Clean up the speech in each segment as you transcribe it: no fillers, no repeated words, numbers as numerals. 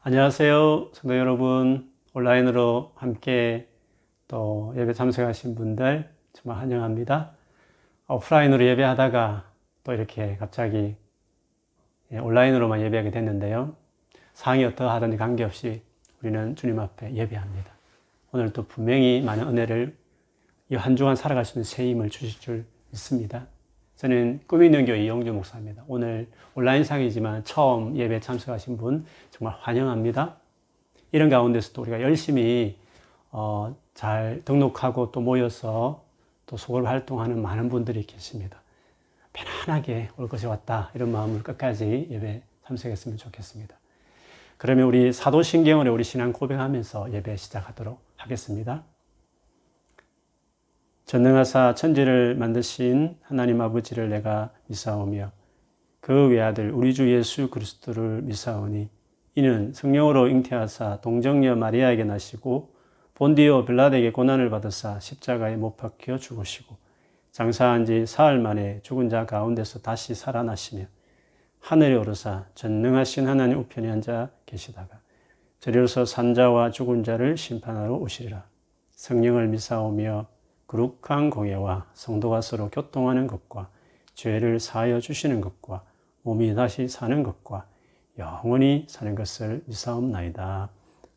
안녕하세요, 성도 여러분. 온라인으로 함께 또 예배 참석하신 분들 정말 환영합니다. 오프라인으로 예배하다가 또 이렇게 갑자기 온라인으로만 예배하게 됐는데요. 상황이 어떠하든지 관계없이 우리는 주님 앞에 예배합니다. 오늘 또 분명히 많은 은혜를 이 한 주간 살아갈 수 있는 새 힘을 주실 줄 믿습니다. 저는 꿈이 있는 교회 이영주 목사입니다. 오늘 온라인상이지만 처음 예배 참석하신 분 정말 환영합니다. 이런 가운데서도 우리가 열심히 잘 등록하고 또 모여서 또 소그룹 활동하는 많은 분들이 계십니다. 편안하게 올 것이 왔다 이런 마음을 끝까지 예배 참석했으면 좋겠습니다. 그러면 우리 사도신경으로 우리 신앙 고백하면서 예배 시작하도록 하겠습니다. 전능하사 천지를 만드신 하나님 아버지를 내가 믿사오며 그 외아들 우리 주 예수 그리스도를 믿사오니 이는 성령으로 잉태하사 동정녀 마리아에게 나시고 본디오 빌라드에게 고난을 받으사 십자가에 못 박혀 죽으시고 장사한 지 사흘 만에 죽은 자 가운데서 다시 살아나시며 하늘에 오르사 전능하신 하나님 우편에 앉아 계시다가 저리로서 산자와 죽은 자를 심판하러 오시리라. 성령을 믿사오며 거룩한 공예와 성도가 서로 교통하는 것과 죄를 사하여 주시는 것과 몸이 다시 사는 것과 영원히 사는 것을 믿사옵나이다.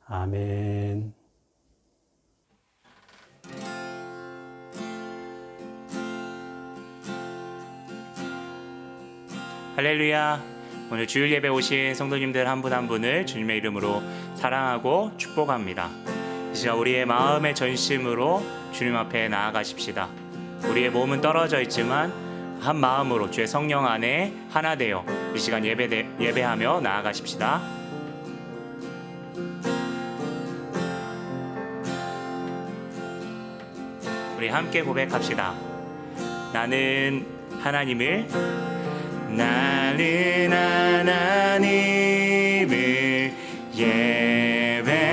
아멘. 할렐루야. 오늘 주일 예배 오신 성도님들 한 분 한 분을 주님의 이름으로 사랑하고 축복합니다. 이 시간 우리의 마음의 전심으로 주님 앞에 나아가십시다. 우리의 몸은 떨어져 있지만 한 마음으로 주의 성령 안에 하나 되어 이 시간 예배하며 나아가십시다. 우리 함께 고백합시다. 나는 하나님을 예배하는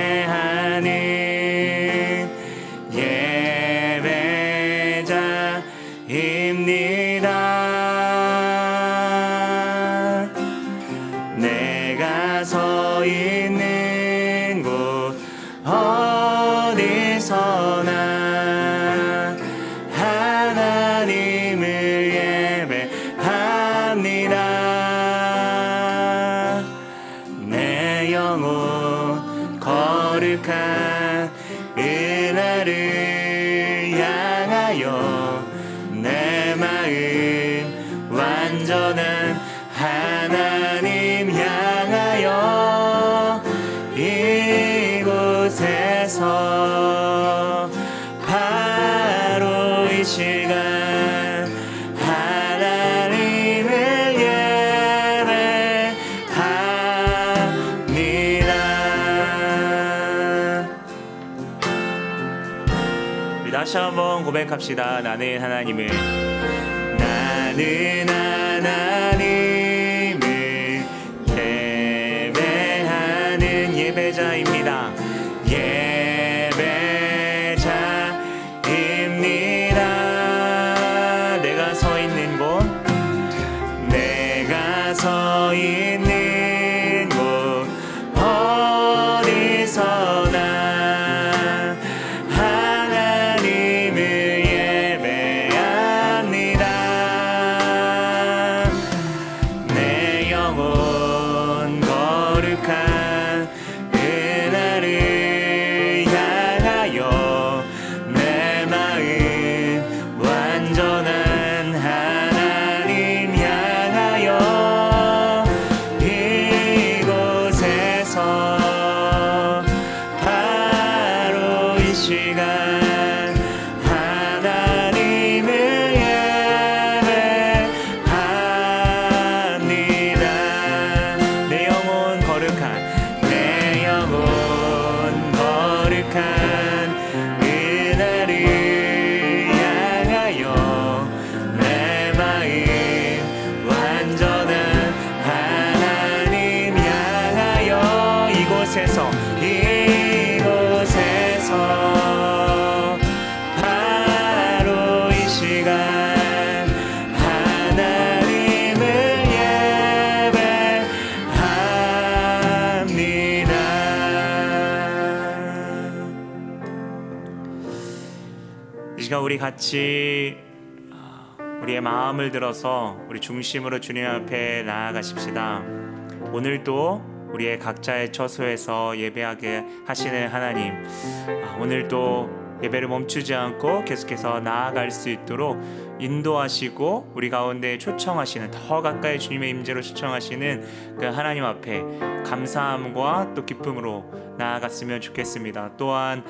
예배자입니다. 내가 서 있는 곳 어디서나 하나님을 예배합니다. 내 영혼 거룩한 은혜를 향하여 내 마음 완전한 하나님 향하여 이곳에서 바로 이 시간 하나님을 예배합니다. 우리 다시 한번 고백합시다. 나는 하나님을 예배하는 예배자입니다. 예배자입니다. 내가 서 있는 곳 어디서나 하나님을 예배합니다. 내 영혼 거룩한 은혜를 향하여 내 마음 완전한 하나님 향하여 이곳에서 바로 이 시간 하나님을 예배합니다. 내 영혼 거룩한 은혜를 향하여 내 마음 완전한 하나님 향하여 이곳에서 바로 이 시간 하나님을 예배합니다. 시간 우리 같이 우리의 마음을 들어서 우리 중심으로 주님 앞에 나아가십시다. 오늘도 우리의 각자의 처소에서 예배하게 하시는 하나님, 오늘도 예배를 멈추지 않고 계속해서 나아갈 수 있도록 인도하시고 우리 가운데 초청하시는, 더 가까이 주님의 임재로 초청하시는 그 하나님 앞에 감사함과 또 기쁨으로 나아갔으면 좋겠습니다. 또한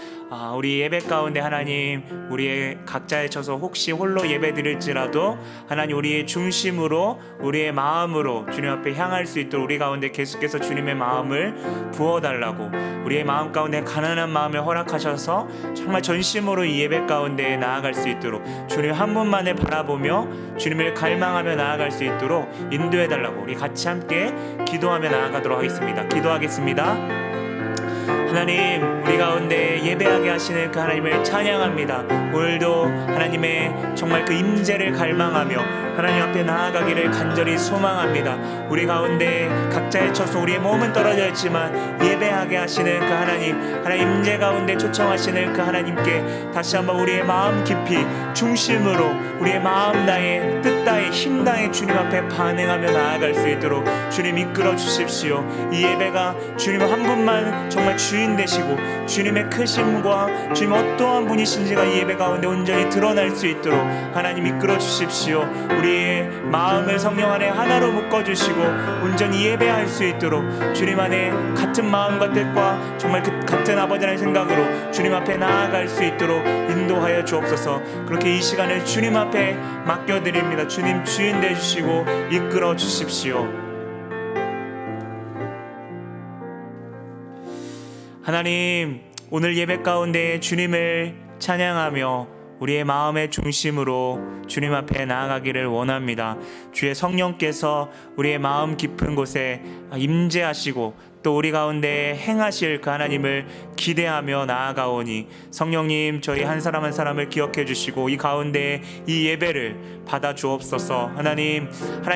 우리 예배 가운데 하나님, 우리의 각자의 처소 혹시 홀로 예배 드릴지라도 하나님 우리의 중심으로, 우리의 마음으로 주님 앞에 향할 수 있도록 우리 가운데 계속해서 주님의 마음을 부어달라고, 우리의 마음 가운데 가난한 마음을 허락하셔서 정말 전심으로 이 예배 가운데 나아갈 수 있도록, 주님 한 분만을 바라보며 주님을 갈망하며 나아갈 수 있도록 인도해달라고 우리 같이 함께 기도하며 나아가도록 하겠습니다. 기도하겠습니다. 하나님, 우리 가운데 예배하게 하시는 그 하나님을 찬양합니다. 오늘도 하나님의 정말 그 임재를 갈망하며 하나님 앞에 나아가기를 간절히 소망합니다. 우리 가운데 각자의 처소, 우리의 몸은 떨어져 있지만 예배하게 하시는 그 하나님 임재 가운데 초청하시는 그 하나님께 다시 한번 우리의 마음 깊이 중심으로 우리의 마음 다해 뜻 다해 힘 다해 주님 앞에 반응하며 나아갈 수 있도록 주님 이끌어 주십시오. 이 예배가 주님 한 분만 정말 주인 되시고 주님의 크심과 주님 어떠한 분이신지가 이 예배 가운데 온전히 드러날 수 있도록 하나님 이끌어 주십시오. 우리의 마음을 성령 안에 하나로 묶어주시고 온전히 예배할 수 있도록 주님 안에 같은 마음과 뜻과 정말 그 같은 아버지라는 생각으로 주님 앞에 나아갈 수 있도록 인도하여 주옵소서. 그렇게 이 시간을 주님 앞에 맡겨드립니다. 주님 주인 되주시고 이끌어 주십시오. 하나님, 오늘 예배 가운데 주님을 찬양하며 우리의 마음의 중심으로 주님 앞에 나아가기를 원합니다. 주의 성령께서 우리의 마음 깊은 곳에 임재하시고 또 우리 가운데 행하실 그 하나님을 기대하며 나아가오니 성령님, 저희 한 사람 한 사람을 기억해 주시고 이 가운데 이 예배를 받아 주옵소서. 하나님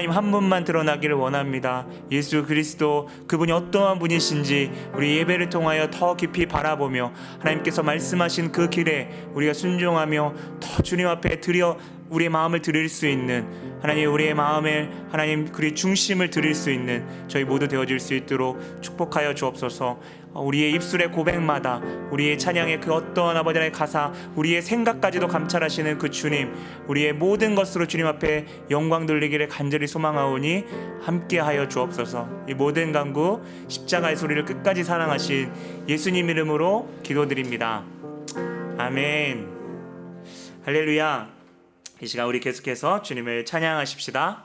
한 분만 드러나기를 원합니다. 예수 그리스도, 그분이 어떠한 분이신지 우리 예배를 통하여 더 깊이 바라보며 하나님께서 말씀하신 그 길에 우리가 순종하며 더 주님 앞에 드려 우리의 마음을 드릴 수 있는 하나님, 우리의 마음을 하나님 그리 중심을 드릴 수 있는 저희 모두 되어질 수 있도록 축복하여 주옵소서. 우리의 입술의 고백마다 우리의 찬양의 그 어떠한 아버지의 가사, 우리의 생각까지도 감찰하시는 그 주님, 우리의 모든 것으로 주님 앞에 영광 돌리기를 간절히 소망하오니 함께하여 주옵소서. 이 모든 간구 십자가의 소리를 끝까지 사랑하신 예수님 이름으로 기도드립니다. 아멘. 할렐루야. 이 시간 우리 계속해서 주님을 찬양하십시다.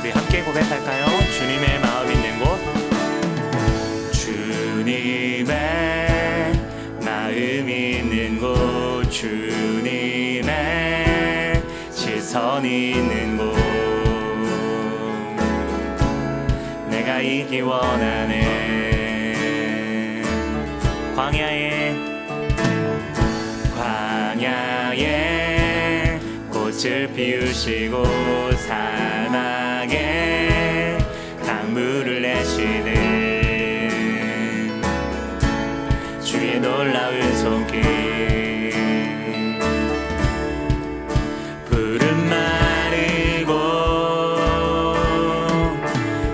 우리 함께 고백할까요? 주님의 마음 있는 곳. 주님의 마음 있는 곳, 주님의 시선 있는 곳, 내가 있기 원하네. 광야에 꽃을 피우시고 사막에 강물을 내시는 주의 놀라운 손길, 푸른 마르고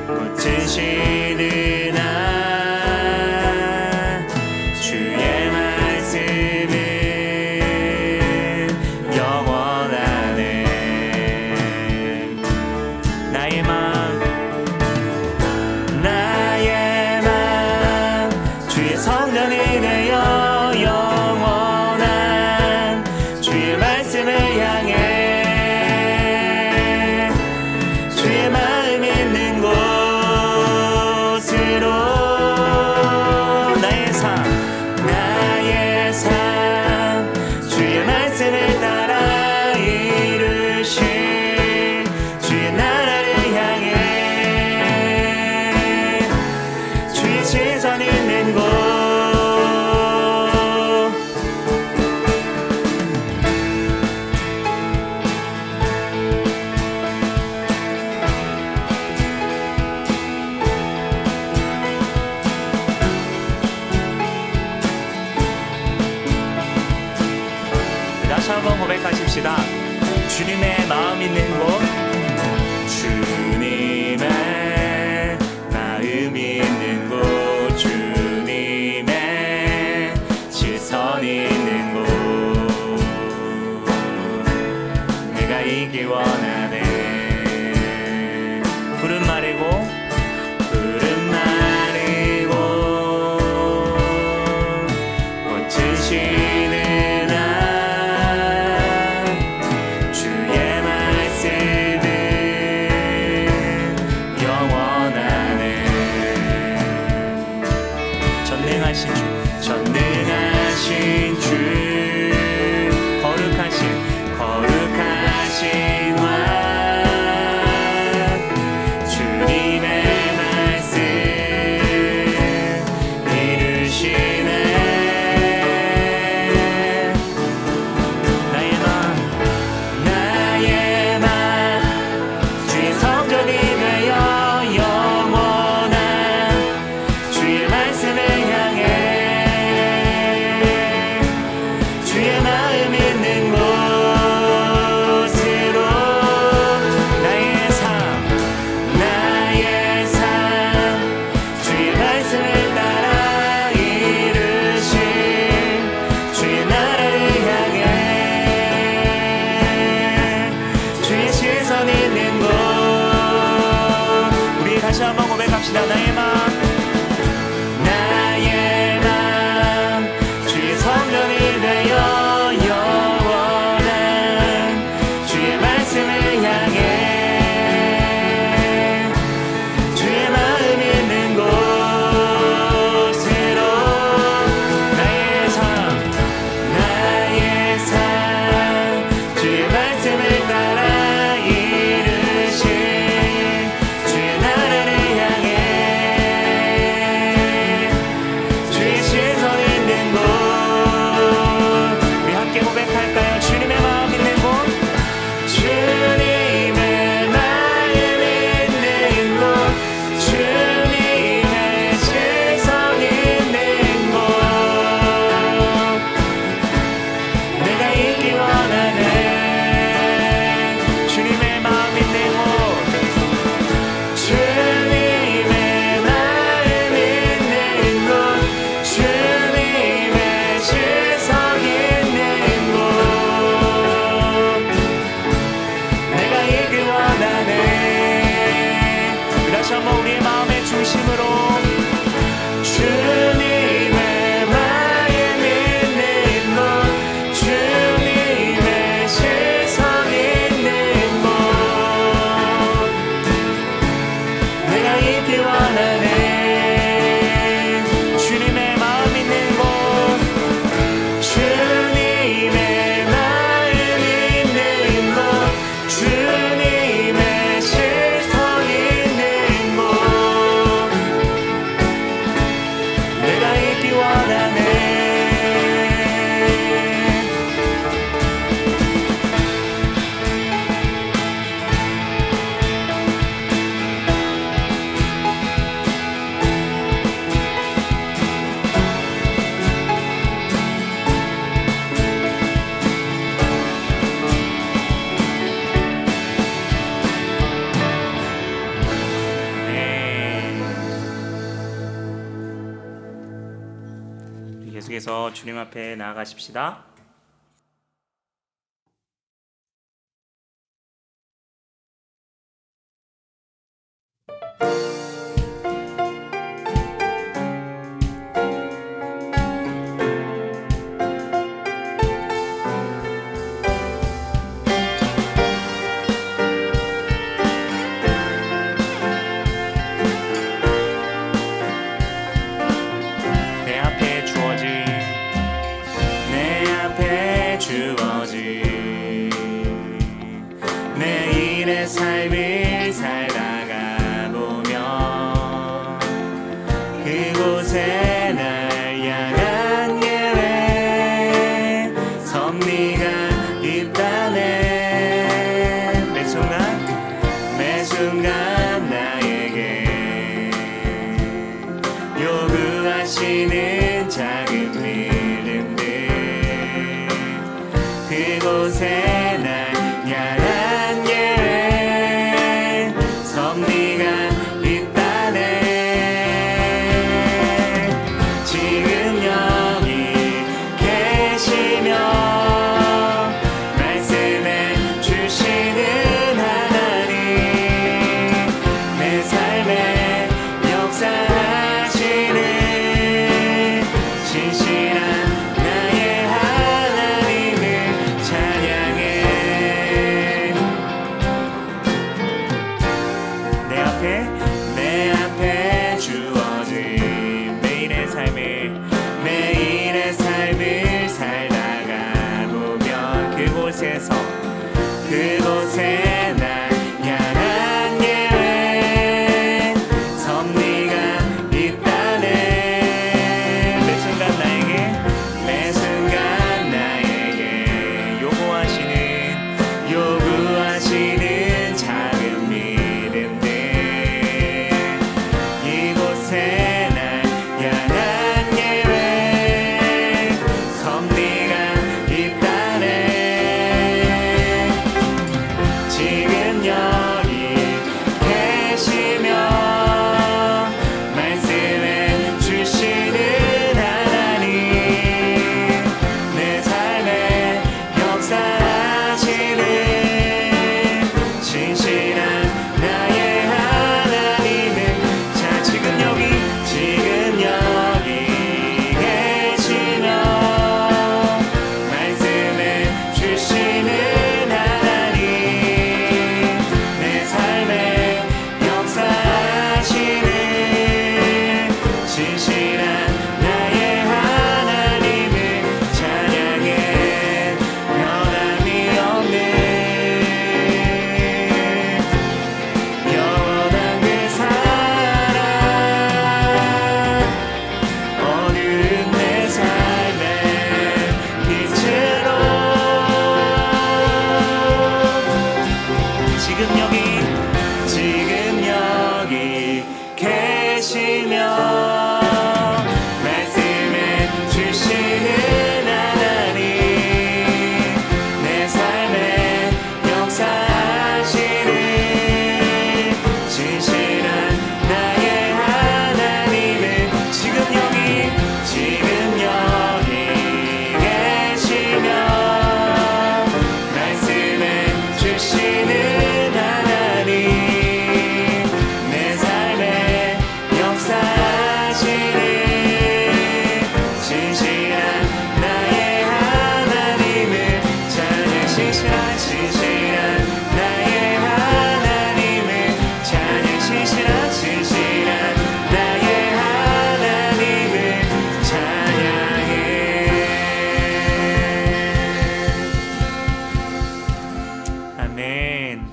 꽃은 시드나 주의 말씀은 영원하네. 고백합시다. 주님의 마음 있는 곳, 주님의 마음 있는 곳, 주님의 시선 있는 곳, 내가 있기 원하네. 푸른 말이고 푸른 말이고 꽃은 시는 주의 말씀은 영원하네. 전능하신 주, 전능하신 주, 거룩하신 왕, 주님의 말씀 이루시네. 나의 맘 주의 성전이 되어 영원한 주의 말씀을 향해 주의 마음 있는 곳으로 나의 삶 주의 말씀을 따라 이루신 주의 나라를 향해 주의 시선 있는 곳, 우리 다시 한번 고백합시다. 나의 맘 주의 성전이 되어 영원한 주의 말씀을 향해 주의 마음 있는 곳으로 나의 삶 주의 말씀을 따라 이루신 주의 나라를 향해 주의 시선 있는 곳, 우리 함께 고백할까요? 주님의 마음 있는 곳, 주님의 마음 있는 곳, 주님의 시선 있는 곳, 내가 있기 원하네. 주님의 마음 있는 곳, 주님의 마음 있는 곳, 주님의 시선 있는 곳, 내가 있기 원하네. 다시 한번 우리의 마음의 중심으로 주님의 마음 있는 곳, 주님의 시선 있는 곳, 내가 있기 원하네. 주님의 마음 있는 곳, 주님의 마음 있는 곳, 주님의 시선 있는 곳, 내가 있기 원하네. 계속해서 주님 앞에 나아가십시다. 내일의 삶을 살다가 보면 그곳에 날 향한 계획 섭리가 있다네. 매 순간 나에게 요구하시는 작은 믿음들 그곳에 내 앞에 주어진 매일의 삶을 살다가 보면 그곳에 날 향한 계획 섭리가 있다네. 매 순간 나에게 요구하시는 작은 믿음들 이곳에 날 향한 계획 섭리가 있다네. 지금 여기 계시며 말씀해 주시는 하나님 내 삶에 역사하시는 신실한 나의 하나님은 자 지금 여기 계시며 말씀해 주시는 하나님 내 삶에 역사하시는 신실한 나의 하나님을 찬양해 변함이 없는 영원한 그 사랑 어두운 내 삶의 빛으로 지금 여기 계시며 말씀해 주시는 하나님 내 삶에 역사하시는 신실한 나의 하나님은 지금 여기 계시며 말씀해 주시는 하나님 내 삶에 역사하시는 신실한 나의 하나님을 찬양 신실한 나의 하나님을 찬양 신실한 나의 하나님을 찬양해. 아멘.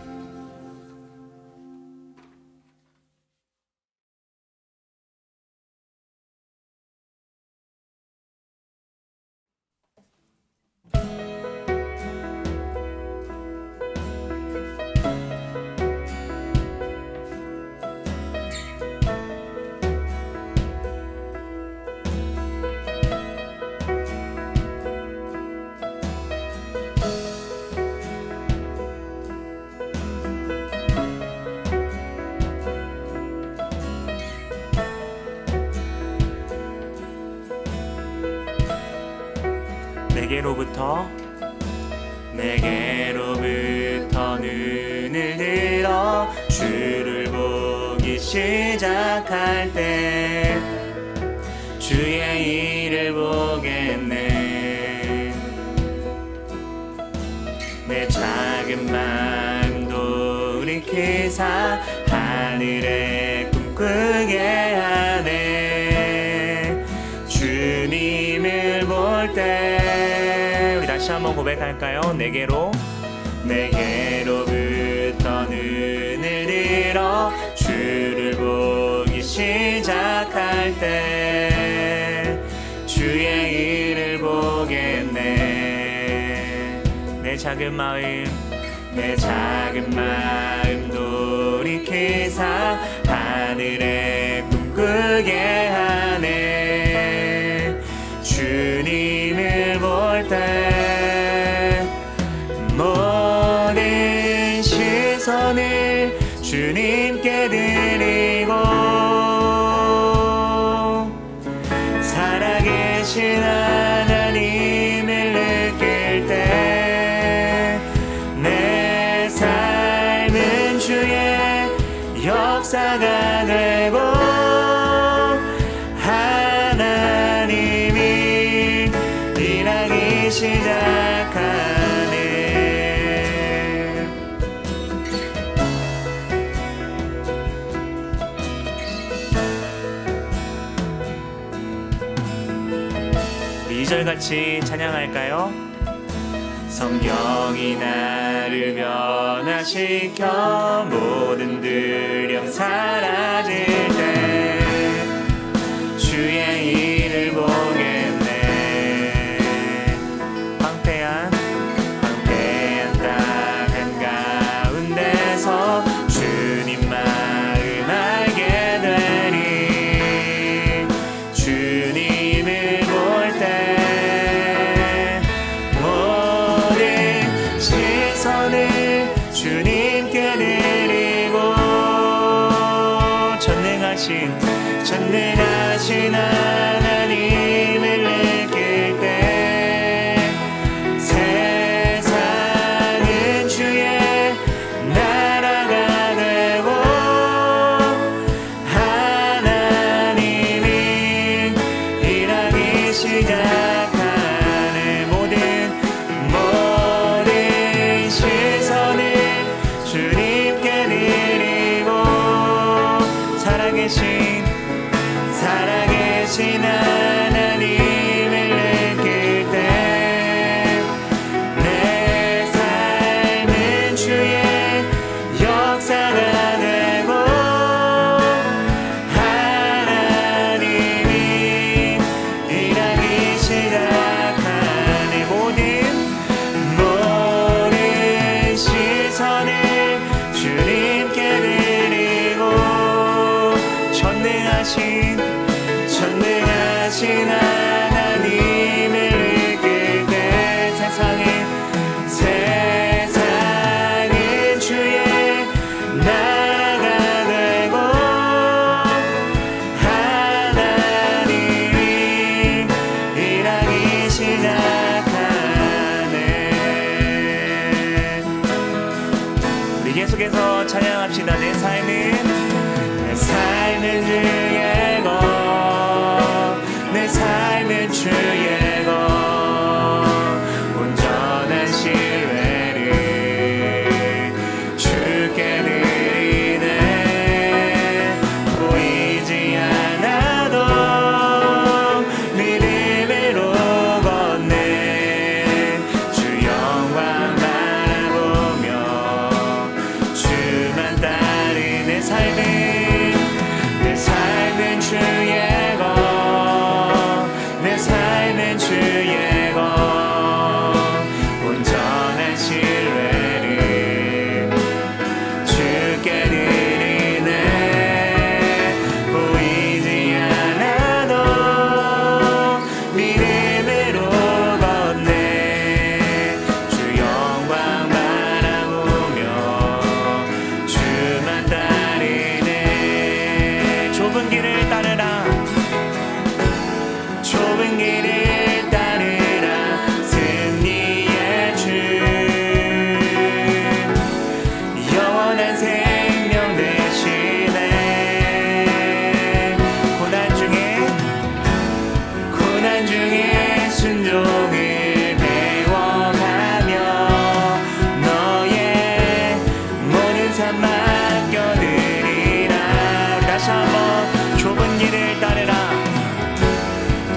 내게로부터 눈을 들어 주를 보기 시작할 때 주의 일을 보겠네. 내 작은 마음 돌이키사 하늘에 꿈꾸게 하네. 주님을 볼 때 우리 다시 한번 고백할까요? 내게로부터 눈을 들어 주를 보기 시작할 때 주의 일을 보겠네. 내 작은 마음 돌이키사 하늘에 꿈꾸게 하네. 주님을 볼 때 모든 시선을 주님께 드리고 살아계신 하나님을 느낄 때 내 삶은 주의 역사가 되고 하나님이 일하기 시작하네. 2절 같이 찬양할까요? 성령이 나를 변화시켜 모든 두려움 사라질 때 주의 일을 보겠네. 황폐한 땅 한가운데서 주님 마음 알게 되리. 주님을 볼 때 모든 시선을 주님께 드리고 전능하신 하나님을 느낄 때 세상은 주의 나라가 되고 하나님이 일하기 시작하네. 모든 시선을 주님께 드리고 살아계신 하나님을 느낄 때 내 삶은 주의 역사가 되고 하나님이 일하기 시작하네. 모든 시선을 주님께 드리고 전능하신 하나님을 느낄 때 세상은 주의 나라가 되고 하나님이 일하기 시작하네. 우리 계속해서 찬양합시다. 내 삶은 주의 것, 내 삶은 주의 것, 온전한 신뢰를 주께 드리네. 보이지 않아도 믿음으로 걷네. 주 영광 바라보며 주만 따르는 내 삶은 주의 것, 내 삶은 주의 것, 온전한 신뢰를 주께 드리네. 보이지 않아도 믿음으로 걷네. 주 영광 바라보며 주만 따르네. 좁은 길을 좁은 길을 따르라. 승리의 주 영원한 생명 되시네. 고난 중에 순종을 배워가며 너의 모든 삶 맡겨드리라. 다시 한번 좁은 길을 따르라.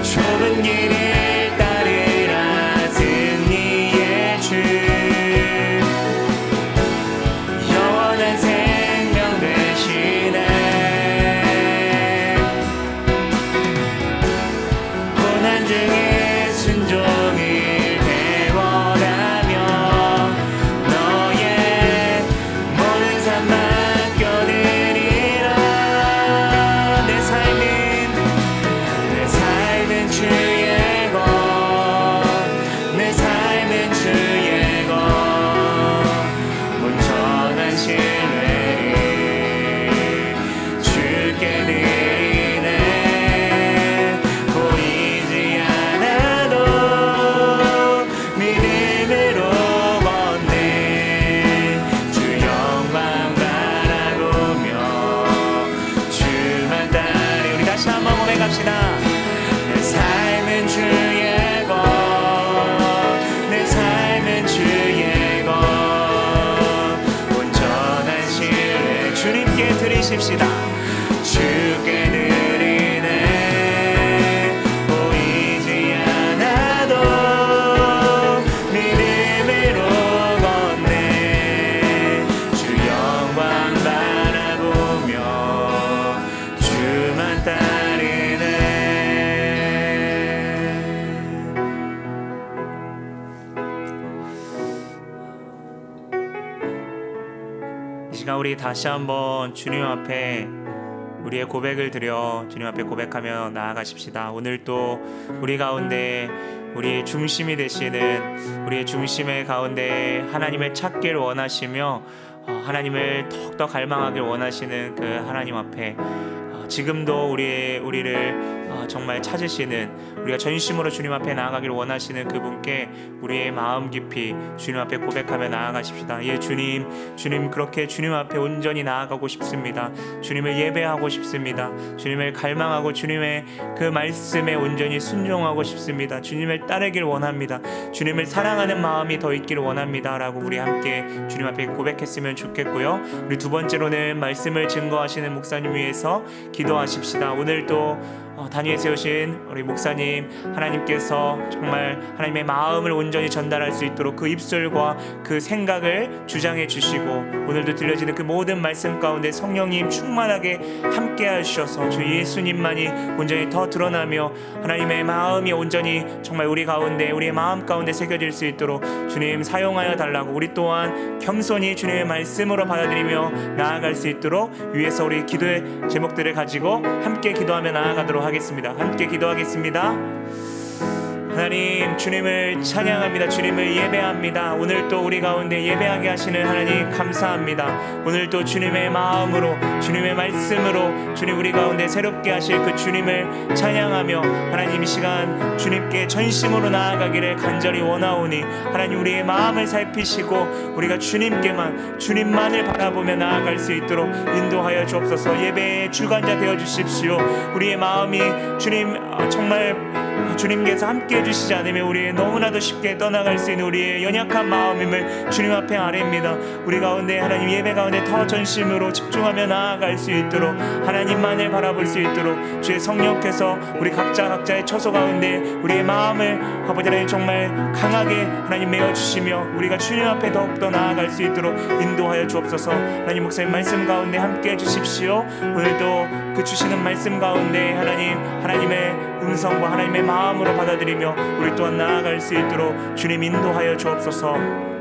좁은 길을 따르라. 승리의 주 영원한 생명 되시네. 고난 중에 순종을 배워가며 너의 모든 삶 맡겨드리라. 내 삶은 주의 것, 내 삶은 주의 것, 온전한 신뢰를 주께 드리네. 보이지 않아도 믿음으로 걷네. 주 영광 바라보며 주만 따르. 우리 다시 한번 고백합시다. 내 삶은 주의 것, 내 삶은 주의 것, 온전한 신뢰 주님께 드리십시다. 주께 드리네. 보이지 않아 우리 다시 한번 주님 앞에 우리의 고백을 드려 주님 앞에 고백하며 나아가십시다. 오늘 또 우리 가운데 우리의 중심이 되시는 우리의 중심의 가운데 하나님을 찾기를 원하시며 하나님을 더욱더 갈망하길 원하시는 그 하나님 앞에 지금도 우리를 정말 찾으시는, 우리가 전심으로 주님 앞에 나아가길 원하시는 그분께 우리의 마음 깊이 주님 앞에 고백하며 나아가십시다. 예, 주님 그렇게 주님 앞에 온전히 나아가고 싶습니다. 주님을 예배하고 싶습니다. 주님을 갈망하고 주님의 그 말씀에 온전히 순종하고 싶습니다. 주님을 따르길 원합니다. 주님을 사랑하는 마음이 더 있기를 원합니다 라고 우리 함께 주님 앞에 고백했으면 좋겠고요. 우리 두 번째로는 말씀을 증거하시는 목사님 위해서 기도하십시다. 오늘도 단위에 세우신 우리 목사님, 하나님께서 정말 하나님의 마음을 온전히 전달할 수 있도록 그 입술과 그 생각을 주장해 주시고, 오늘도 들려지는 그 모든 말씀 가운데 성령님 충만하게 함께 하셔서 주 예수님만이 온전히 더 드러나며 하나님의 마음이 온전히 정말 우리 가운데, 우리의 마음 가운데 새겨질 수 있도록 주님 사용하여 달라고, 우리 또한 겸손히 주님의 말씀으로 받아들이며 나아갈 수 있도록 위에서 우리 기도의 제목들을 가지고 함께 기도하며 나아가도록 하겠습니다. 함께 기도하겠습니다. 하나님, 주님을 찬양합니다. 주님을 예배합니다. 오늘 또 우리 가운데 예배하게 하시는 하나님 감사합니다. 오늘 또 주님의 마음으로, 주님의 말씀으로 주님 우리 가운데 새롭게 하실 그 주님을 찬양하며 하나님 이 시간 주님께 전심으로 나아가기를 간절히 원하오니 하나님 우리의 마음을 살피시고 우리가 주님만을 바라보며 나아갈 수 있도록 인도하여 주옵소서. 예배의 주관자 되어 주십시오. 우리의 마음이 정말 주님께서 함께 해주시지 않으면 우리의 너무나도 쉽게 떠나갈 수 있는 우리의 연약한 마음임을 주님 앞에 아뢰입니다. 우리 가운데 하나님 예배 가운데 더 전심으로 집중하며 나아갈 수 있도록, 하나님만을 바라볼 수 있도록 주의 성령께서 우리 각자의 처소 가운데 우리의 마음을 아버지 하나님 정말 강하게 하나님 메어주시며 우리가 주님 앞에 더욱더 나아갈 수 있도록 인도하여 주옵소서. 하나님 목사님 말씀 가운데 함께 해주십시오. 오늘도 그 주시는 말씀 가운데 하나님의 음성과 하나님의 마음으로 받아들이며 우리 또한 나아갈 수 있도록 주님 인도하여 주옵소서.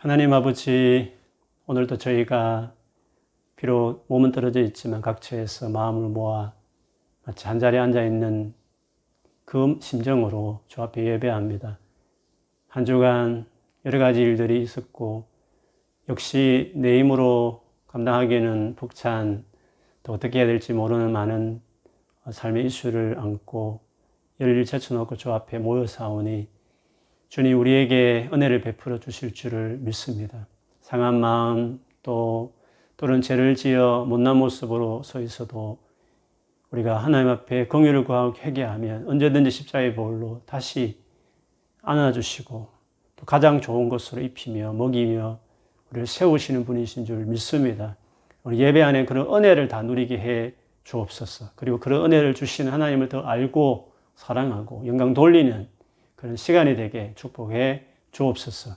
하나님 아버지, 오늘도 저희가 비록 몸은 떨어져 있지만 각처에서 마음을 모아 마치 한자리에 앉아있는 그 심정으로 주 앞에 예배합니다. 한 주간 여러 가지 일들이 있었고 역시 내 힘으로 감당하기에는 벅찬, 또 어떻게 해야 될지 모르는 많은 삶의 이슈를 안고 열일 제쳐놓고 주 앞에 모여 사오니 주님 우리에게 은혜를 베풀어 주실 줄을 믿습니다. 상한 마음 또는 죄를 지어 못난 모습으로 서 있어도 우리가 하나님 앞에 긍휼을 구하고 회개하면 언제든지 십자가의 보혈로 다시 안아주시고 또 가장 좋은 것으로 입히며 먹이며 우리를 세우시는 분이신 줄 믿습니다. 우리 예배 안에 그런 은혜를 다 누리게 해 주옵소서. 그리고 그런 은혜를 주시는 하나님을 더 알고 사랑하고 영광 돌리는 그런 시간이 되게 축복해 주옵소서.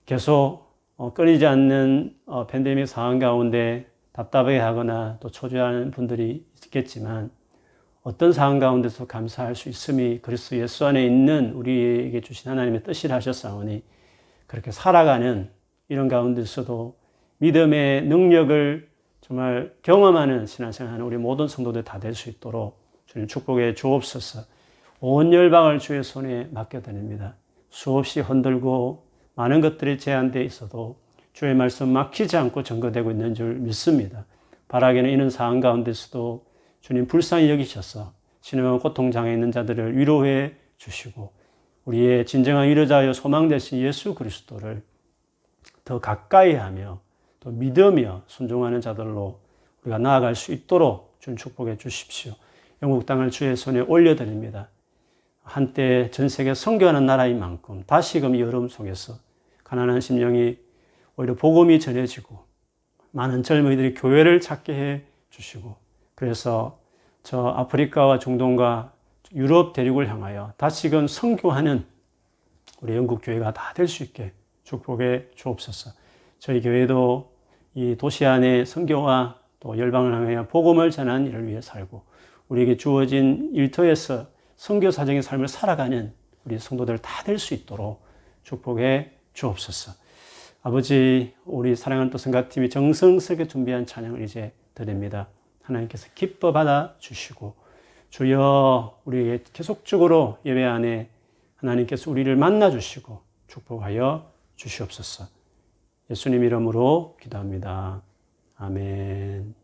계속 끊이지 않는 팬데믹 상황 가운데 답답해 하거나 또 초조한 분들이 있겠지만 어떤 상황 가운데서 감사할 수 있음이 그리스도 예수 안에 있는 우리에게 주신 하나님의 뜻이라 하셨사오니 그렇게 살아가는 이런 가운데서도 믿음의 능력을 정말 경험하는 신앙생활하는 우리 모든 성도들 다 될 수 있도록 주님 축복해 주옵소서. 온 열방을 주의 손에 맡겨드립니다. 수없이 흔들고 많은 것들이 제한되어 있어도 주의 말씀 막히지 않고 증거되고 있는 줄 믿습니다. 바라기는 이런 상황 가운데서도 주님 불쌍히 여기셔서 신음과 고통장애 있는 자들을 위로해 주시고 우리의 진정한 위로자여 소망 되신 예수 그리스도를 더 가까이 하며 또 믿으며 순종하는 자들로 우리가 나아갈 수 있도록 주님 축복해 주십시오. 영국 땅을 주의 손에 올려드립니다. 한때 전 세계 선교하는 나라인 만큼 다시금 이 어려움 속에서 가난한 심령이 오히려 복음이 전해지고 많은 젊은이들이 교회를 찾게 해 주시고 그래서 저 아프리카와 중동과 유럽 대륙을 향하여 다시금 선교하는 우리 영국 교회가 다 될 수 있게 축복해 주옵소서. 저희 교회도 이 도시 안에 선교와 또 열방을 향하여 복음을 전하는 일을 위해 살고 우리에게 주어진 일터에서 선교 사적인 삶을 살아가는 우리 성도들 다 될 수 있도록 축복해 주옵소서. 아버지, 우리 사랑하는 또 성가팀이 정성스럽게 준비한 찬양을 이제 드립니다. 하나님께서 기뻐 받아 주시고 주여 우리에게 계속적으로 예배 안에 하나님께서 우리를 만나 주시고 축복하여 주시옵소서. 예수님 이름으로 기도합니다. 아멘.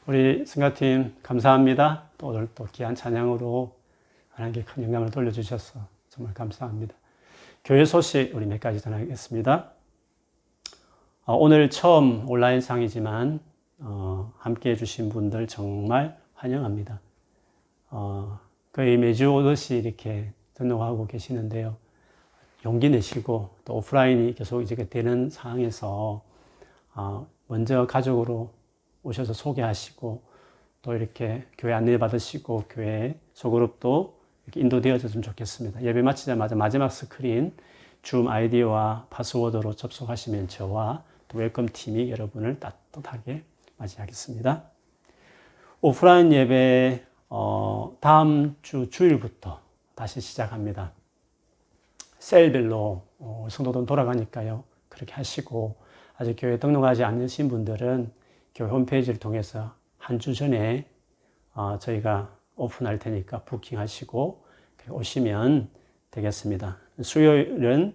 우리 승가팀 감사합니다. 또 오늘 또 귀한 찬양으로 하나님께 큰 영광을 돌려주셔서 정말 감사합니다. 교회 소식 우리 몇 가지 전하겠습니다. 오늘 처음 온라인상이지만 함께 해주신 분들 정말 환영합니다. 거의 매주 오듯이 이렇게 등록하고 계시는데요. 용기 내시고 또 오프라인이 계속 이제 되는 상황에서 먼저 가족으로 오셔서 소개하시고 또 이렇게 교회 안내 받으시고 교회 소그룹도 이렇게 인도되어졌으면 좋겠습니다. 예배 마치자마자 마지막 스크린 줌 아이디와 파스워드로 접속하시면 저와 또 웰컴 팀이 여러분을 따뜻하게 맞이하겠습니다. 오프라인 예배 다음 주 주일부터 다시 시작합니다. 셀별로 성도들 돌아가니까요. 그렇게 하시고 아직 교회 등록하지 않으신 분들은 교회 홈페이지를 통해서 한 주 전에 저희가 오픈할 테니까 부킹하시고 오시면 되겠습니다. 수요일은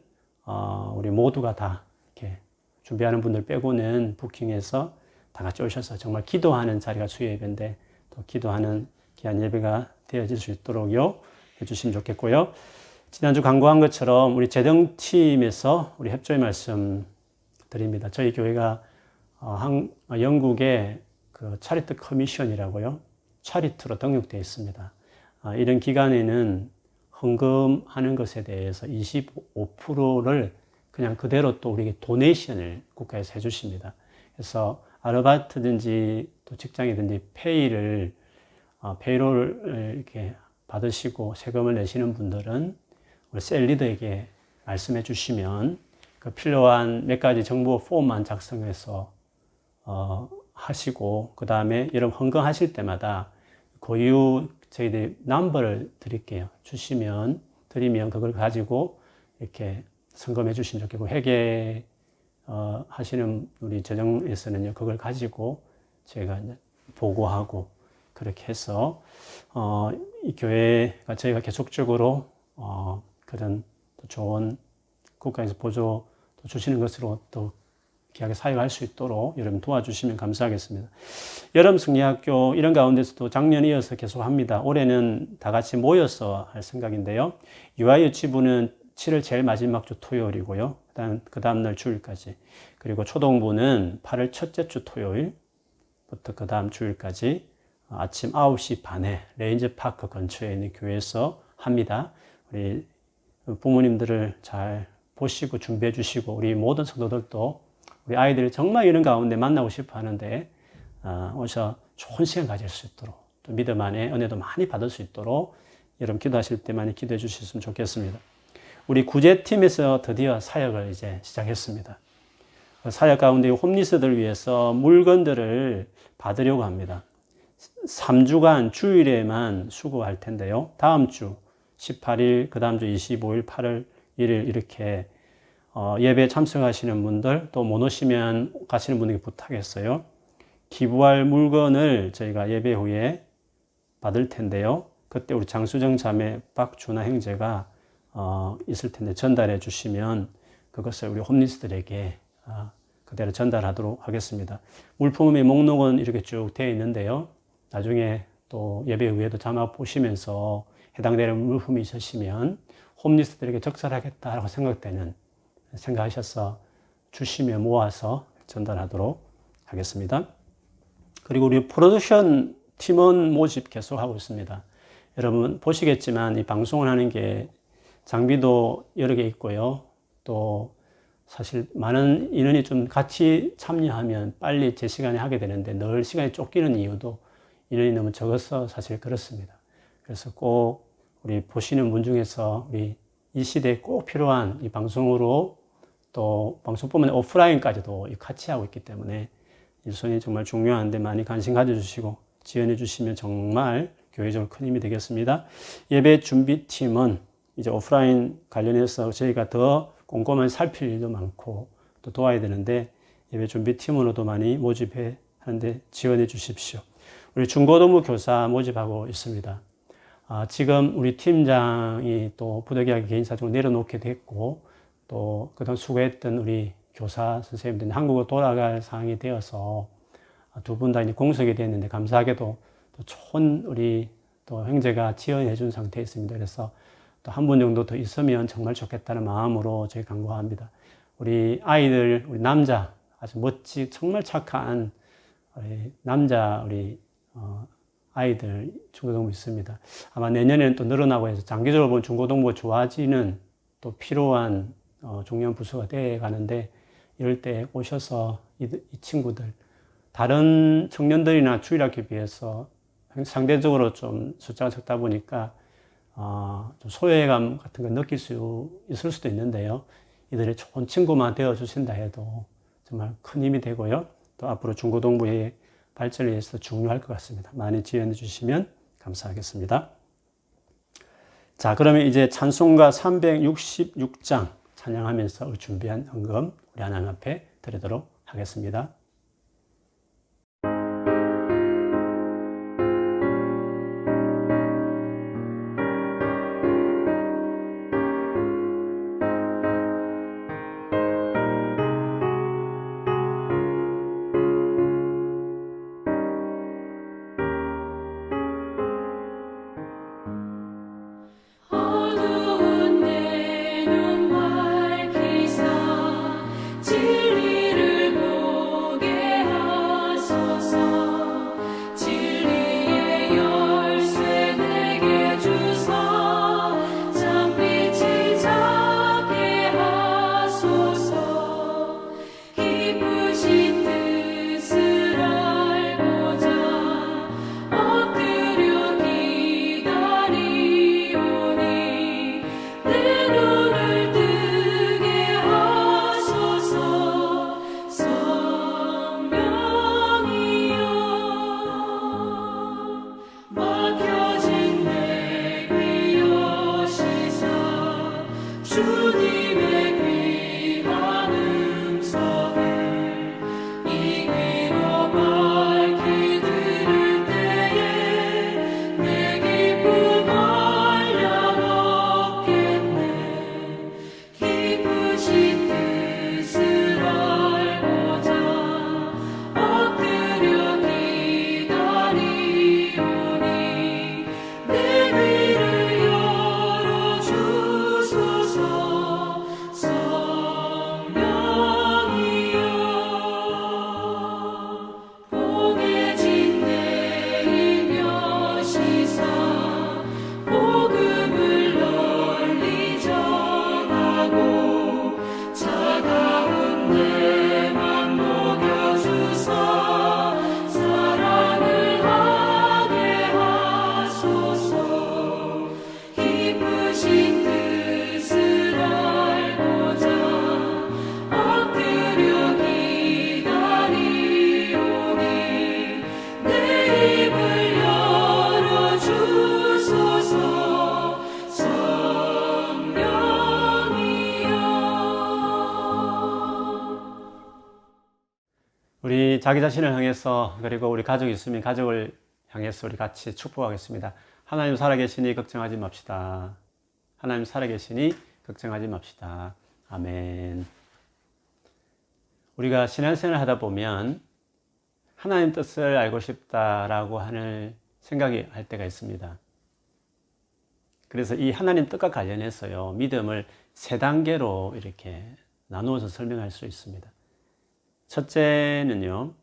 우리 모두가 다 이렇게 준비하는 분들 빼고는 부킹해서 다 같이 오셔서 정말 기도하는 자리가 수요 예배인데 또 기도하는 귀한 예배가 되어질 수 있도록요 해주시면 좋겠고요. 지난주 광고한 것처럼 우리 재정팀에서 우리 협조의 말씀 드립니다. 저희 교회가 영국의 그 차리트 커미션이라고요. 차리트로 등록되어 있습니다. 이런 기간에는 헌금하는 것에 대해서 25%를 그냥 그대로 또 우리에게 도네이션을 국가에서 해주십니다. 그래서 아르바이트든지 또 직장이든지 페이롤을 이렇게 받으시고 세금을 내시는 분들은 우리 셀 리더에게 말씀해 주시면 그 필요한 몇 가지 정보 폼만 작성해서 하시고 그 다음에 여러분 헌금하실 때마다 고유 저희들이 넘버를 드릴게요. 드리면 그걸 가지고 이렇게 성금해 주시면 좋겠고 회계 하시는 우리 재정에서는요 그걸 가지고 저희가 이제 보고하고 그렇게 해서 이 교회가 저희가 계속적으로 그런 좋은 국가에서 보조 주시는 것으로 또 귀하게 사용할 수 있도록 여러분 도와주시면 감사하겠습니다. 여름 승리학교 이런 가운데서도 작년 이어서 계속 합니다. 올해는 다 같이 모여서 할 생각인데요. 유아유치부는 7월 제일 마지막 주 토요일이고요. 그 다음날 주일까지. 그리고 초동부는 8월 첫째 주 토요일부터 그 다음 주일까지 아침 9시 반에 레인저파크 근처에 있는 교회에서 합니다. 우리 부모님들을 잘 보시고 준비해 주시고 우리 모든 성도들도 우리 아이들이 정말 이런 가운데 만나고 싶어 하는데 오셔 좋은 시간 가질 수 있도록 또 믿음 안에 은혜도 많이 받을 수 있도록 여러분 기도하실 때 많이 기도해 주셨으면 좋겠습니다. 우리 구제팀에서 드디어 사역을 이제 시작했습니다. 사역 가운데 홈리스들을 위해서 물건들을 받으려고 합니다. 3주간 주일에만 수고할 텐데요. 다음 주 18일, 그 다음 주 25일, 8월 1일 이렇게 예배에 참석하시는 분들 또 못 오시면 가시는 분에게 부탁했어요. 기부할 물건을 저희가 예배 후에 받을 텐데요. 그때 우리 장수정 자매 박준하 형제가 있을 텐데 전달해 주시면 그것을 우리 홈리스들에게 그대로 전달하도록 하겠습니다. 물품의 목록은 이렇게 쭉 되어 있는데요. 나중에 또 예배 후에도 자막 보시면서 해당되는 물품이 있으시면 홈리스들에게 적절하겠다라고 생각하셔서 주시면 모아서 전달하도록 하겠습니다. 그리고 우리 프로덕션 팀원 모집 계속하고 있습니다. 여러분 보시겠지만 이 방송을 하는 게 장비도 여러 개 있고요. 또 사실 많은 인원이 좀 같이 참여하면 빨리 제 시간에 하게 되는데 늘 시간이 쫓기는 이유도 인원이 너무 적어서 사실 그렇습니다. 그래서 꼭 우리 보시는 분 중에서 우리 이 시대에 꼭 필요한 이 방송으로 또 방송뿐만 아니라 오프라인까지도 같이 하고 있기 때문에 일손이 정말 중요한데 많이 관심 가져주시고 지원해 주시면 정말 교회적으로 큰 힘이 되겠습니다. 예배 준비팀은 이제 오프라인 관련해서 저희가 더 꼼꼼하게 살필 일도 많고 또 도와야 되는데 예배 준비팀으로도 많이 모집해 하는데 지원해 주십시오. 우리 중고등부 교사 모집하고 있습니다. 지금 우리 팀장이 또 부득이하게 개인 사정을 내려놓게 됐고 또 그동안 수고했던 우리 교사 선생님들이 한국으로 돌아갈 상황이 되어서 두 분 다 이제 공석이 됐는데 감사하게도 또 좋은 우리 또 형제가 지원해 준 상태에 있습니다. 그래서 또 한 분 정도 더 있으면 정말 좋겠다는 마음으로 저희 간구합니다. 우리 아이들, 우리 남자 아주 멋지 정말 착한 우리 남자 우리 아이들 중고등부 있습니다. 아마 내년에는 또 늘어나고 해서 장기적으로 보면 중고등부가 좋아지는 또 필요한 중요한 부서가 되어 가는데 이럴 때 오셔서 이 친구들 다른 청년들이나 주일학교에 비해서 상대적으로 좀 숫자가 적다 보니까 좀 소외감 같은 걸 느낄 수 있을 수도 있는데요. 이들이 좋은 친구만 되어 주신다 해도 정말 큰 힘이 되고요. 또 앞으로 중고등부의 발전을 위해서 중요할 것 같습니다. 많이 지원해 주시면 감사하겠습니다. 자, 그러면 이제 찬송가 366장 찬양하면서 준비한 헌금 우리 하나님 앞에 드리도록 하겠습니다. 어두운 내 눈 밝히사 진리를 보게 하소서. 진리의 열쇠 내게 주사 참빛을 잡게 하소서. 기쁘신 뜻을 알고자 엎드려 기다리오니 내 눈을 뜨게 하소서. 성령이여 막혀진 내 귀 여시사 주님의 귀한 음성을 이 귀로 밝히 들을 때에 내 기쁨 한량없겠네. 기쁘신 뜻을 알고자 엎드려 기다리오니 내 귀를 열어주소서. 성령이여 보게진 내 일며시사 복음을 널리 전하고 차가운 내 맘 녹여주사 사랑을 하게 하소서. 기쁘신 뜻을 알고자 엎드려 기다리오니 내 입을 열어주소서. 성령이여 우리 자기 자신을 향해서 그리고 우리 가족이 있으면 가족을 향해서 우리 같이 축복하겠습니다. 하나님 살아계시니 걱정하지 맙시다. 하나님 살아계시니 걱정하지 맙시다. 아멘. 우리가 신앙생활을 하다 보면 하나님 뜻을 알고 싶다라고 하는 생각이 할 때가 있습니다. 그래서 이 하나님 뜻과 관련해서요, 믿음을 세 단계로 이렇게 나누어서 설명할 수 있습니다. 첫째는요,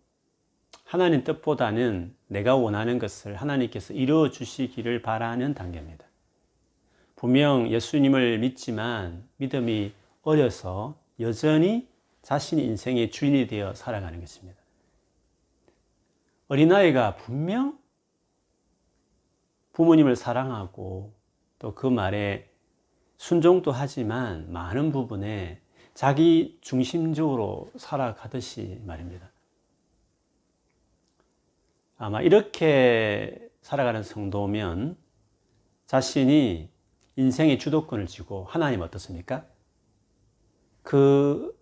하나님 뜻보다는 내가 원하는 것을 하나님께서 이루어 주시기를 바라는 단계입니다. 분명 예수님을 믿지만 믿음이 어려서 여전히 자신이 인생의 주인이 되어 살아가는 것입니다. 어린아이가 분명 부모님을 사랑하고 또 그 말에 순종도 하지만 많은 부분에 자기 중심적으로 살아가듯이 말입니다. 아마 이렇게 살아가는 성도면 자신이 인생의 주도권을 쥐고 하나님 어떻습니까? 그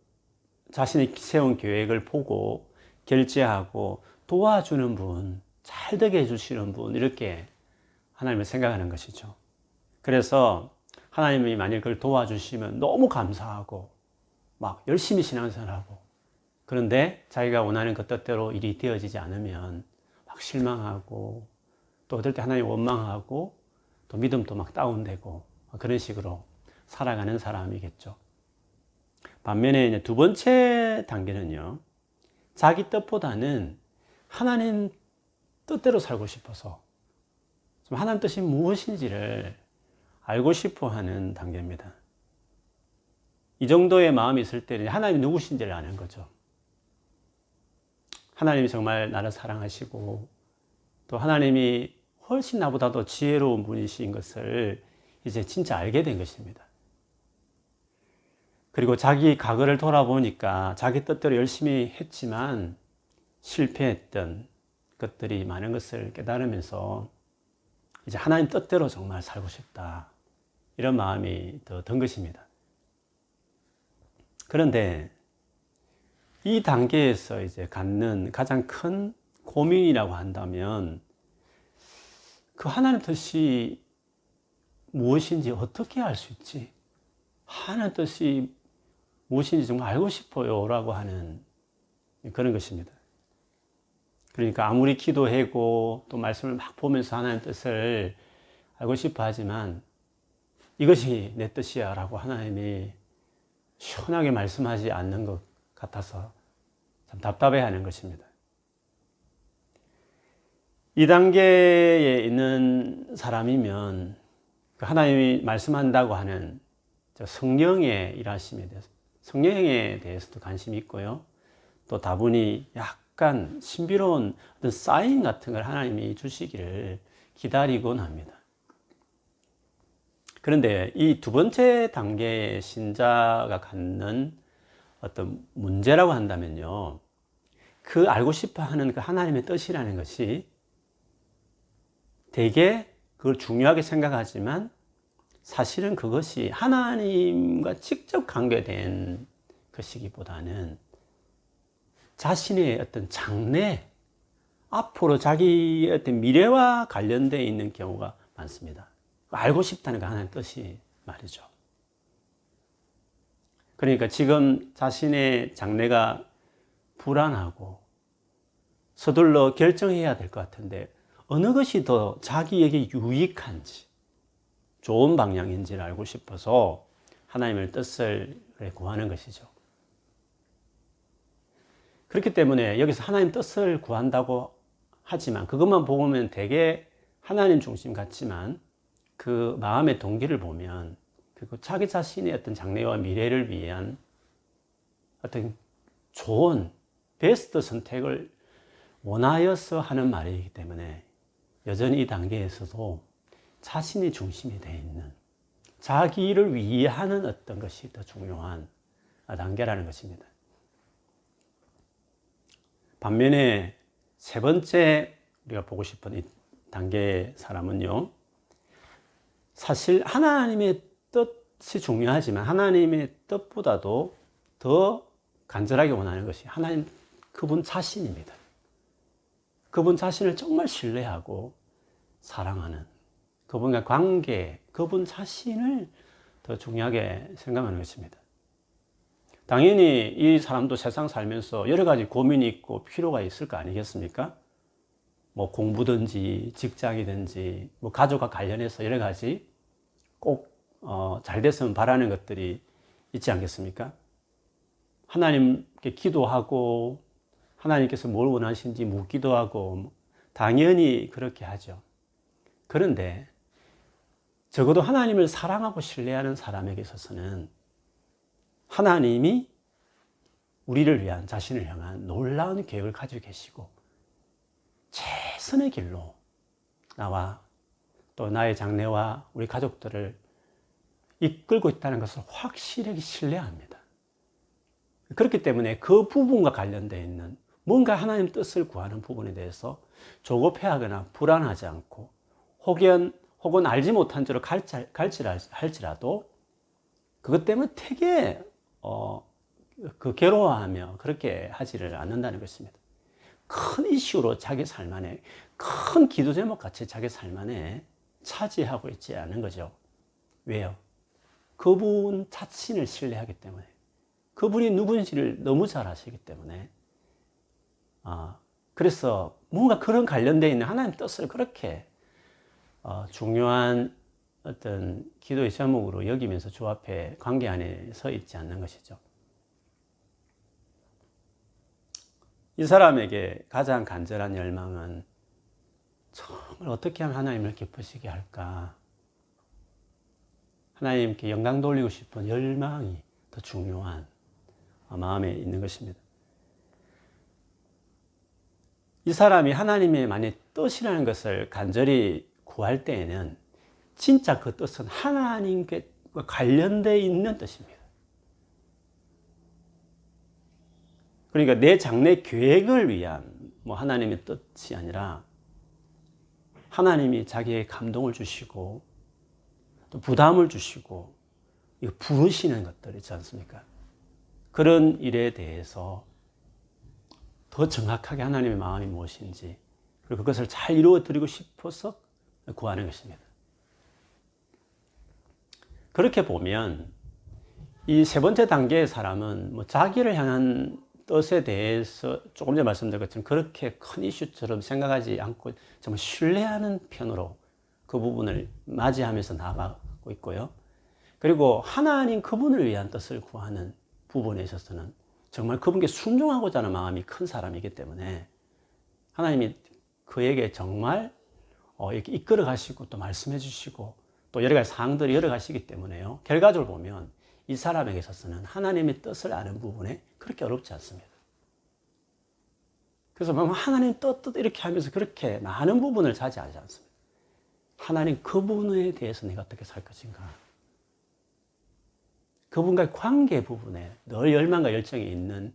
자신이 세운 계획을 보고 결제하고 도와주는 분, 잘 되게 해주시는 분, 이렇게 하나님을 생각하는 것이죠. 그래서 하나님이 만약 그걸 도와주시면 너무 감사하고 막 열심히 신앙생활하고, 그런데 자기가 원하는 그 뜻대로 일이 되어지지 않으면 막 실망하고, 또 어떨 때 하나님 원망하고, 또 믿음도 막 다운되고, 그런 식으로 살아가는 사람이겠죠. 반면에 이제 두 번째 단계는요, 자기 뜻보다는 하나님 뜻대로 살고 싶어서 하나님 뜻이 무엇인지를 알고 싶어 하는 단계입니다. 이 정도의 마음이 있을 때는 하나님이 누구신지를 아는 거죠. 하나님이 정말 나를 사랑하시고 또 하나님이 훨씬 나보다도 지혜로운 분이신 것을 이제 진짜 알게 된 것입니다. 그리고 자기 과거를 돌아보니까 자기 뜻대로 열심히 했지만 실패했던 것들이 많은 것을 깨달으면서 이제 하나님 뜻대로 정말 살고 싶다. 이런 마음이 더 든 것입니다. 그런데 이 단계에서 이제 갖는 가장 큰 고민이라고 한다면 그 하나님 뜻이 무엇인지 어떻게 알 수 있지? 하나님 뜻이 무엇인지 정말 알고 싶어요 라고 하는 그런 것입니다. 그러니까 아무리 기도하고 또 말씀을 막 보면서 하나님 뜻을 알고 싶어 하지만 이것이 내 뜻이야 라고 하나님이 시원하게 말씀하지 않는 것 같아서 참 답답해 하는 것입니다. 이 단계에 있는 사람이면 하나님이 말씀한다고 하는 성령의 일하심에 대해서, 성령에 대해서도 관심이 있고요. 또 다분히 약간 신비로운 어떤 사인 같은 걸 하나님이 주시기를 기다리곤 합니다. 그런데 이 두 번째 단계의 신자가 갖는 어떤 문제라고 한다면요. 그 알고 싶어 하는 그 하나님의 뜻이라는 것이 되게 그걸 중요하게 생각하지만 사실은 그것이 하나님과 직접 관계된 것이기보다는 자신의 어떤 장래, 앞으로 자기의 어떤 미래와 관련되어 있는 경우가 많습니다. 알고 싶다는 그 하나님의 뜻이 말이죠. 그러니까 지금 자신의 장래가 불안하고 서둘러 결정해야 될 것 같은데 어느 것이 더 자기에게 유익한지 좋은 방향인지를 알고 싶어서 하나님의 뜻을 구하는 것이죠. 그렇기 때문에 여기서 하나님 뜻을 구한다고 하지만 그것만 보면 되게 하나님 중심 같지만 그 마음의 동기를 보면 그리고 자기 자신의 어떤 장래와 미래를 위한 어떤 좋은 베스트 선택을 원하여서 하는 말이기 때문에 여전히 이 단계에서도 자신이 중심이 되어 있는 자기를 위하는 어떤 것이 더 중요한 단계라는 것입니다. 반면에 세 번째 우리가 보고 싶은 이 단계의 사람은요, 사실 하나님의 뜻이 중요하지만 하나님의 뜻보다도 더 간절하게 원하는 것이 하나님 그분 자신입니다. 그분 자신을 정말 신뢰하고 사랑하는 그분과 관계, 그분 자신을 더 중요하게 생각하는 것입니다. 당연히 이 사람도 세상 살면서 여러 가지 고민이 있고 필요가 있을 거 아니겠습니까? 뭐 공부든지 직장이든지 뭐 가족과 관련해서 여러 가지 꼭 잘 됐으면 바라는 것들이 있지 않겠습니까? 하나님께 기도하고 하나님께서 뭘 원하시는지 묻기도 하고 당연히 그렇게 하죠. 그런데 적어도 하나님을 사랑하고 신뢰하는 사람에게 있어서는 하나님이 우리를 위한 자신을 향한 놀라운 계획을 가지고 계시고 최선의 길로 나와 또 나의 장래와 우리 가족들을 이끌고 있다는 것을 확실하게 신뢰합니다. 그렇기 때문에 그 부분과 관련되어 있는 뭔가 하나님 뜻을 구하는 부분에 대해서 조급해하거나 불안하지 않고 혹은 알지 못한 채로 할지라도 그것 때문에 되게 괴로워하며 그렇게 하지를 않는다는 것입니다. 큰 이슈로 자기 삶 안에 큰 기도 제목 같이 자기 삶 안에 차지하고 있지 않은 거죠. 왜요? 그분 자신을 신뢰하기 때문에 그분이 누군지를 너무 잘 아시기 때문에 그래서 뭔가 그런 관련되어 있는 하나님 뜻을 그렇게 중요한 어떤 기도의 제목으로 여기면서 주 앞에 관계 안에 서 있지 않는 것이죠. 이 사람에게 가장 간절한 열망은 정말 어떻게 하면 하나님을 기쁘시게 할까? 하나님께 영광 돌리고 싶은 열망이 더 중요한 마음에 있는 것입니다. 이 사람이 하나님의 만약 뜻이라는 것을 간절히 구할 때에는 진짜 그 뜻은 하나님과 관련되어 있는 뜻입니다. 그러니까 내 장래 계획을 위한 하나님의 뜻이 아니라 하나님이 자기의 감동을 주시고 또 부담을 주시고 이거 부르시는 것들 있지 않습니까? 그런 일에 대해서 더 정확하게 하나님의 마음이 무엇인지 그리고 그것을 잘 이루어 드리고 싶어서 구하는 것입니다. 그렇게 보면 이 세 번째 단계의 사람은 자기를 향한 뜻에 대해서 조금 전에 말씀드린 것처럼 그렇게 큰 이슈처럼 생각하지 않고 정말 신뢰하는 편으로 그 부분을 맞이하면서 나아가고 있고요. 그리고 하나님 그분을 위한 뜻을 구하는 부분에 있어서는 정말 그분께 순종하고자 하는 마음이 큰 사람이기 때문에 하나님이 그에게 정말 이렇게 이끌어 가시고 또 말씀해 주시고 또 여러 가지 사항들이 여러 가시기 때문에요. 결과적으로 보면 이 사람에게 있어서는 하나님의 뜻을 아는 부분에 그렇게 어렵지 않습니다. 그래서 하나님 뜻 이렇게 하면서 그렇게 많은 부분을 차지하지 않습니다. 하나님 그분에 대해서 내가 어떻게 살 것인가. 그분과의 관계 부분에 늘 열망과 열정이 있는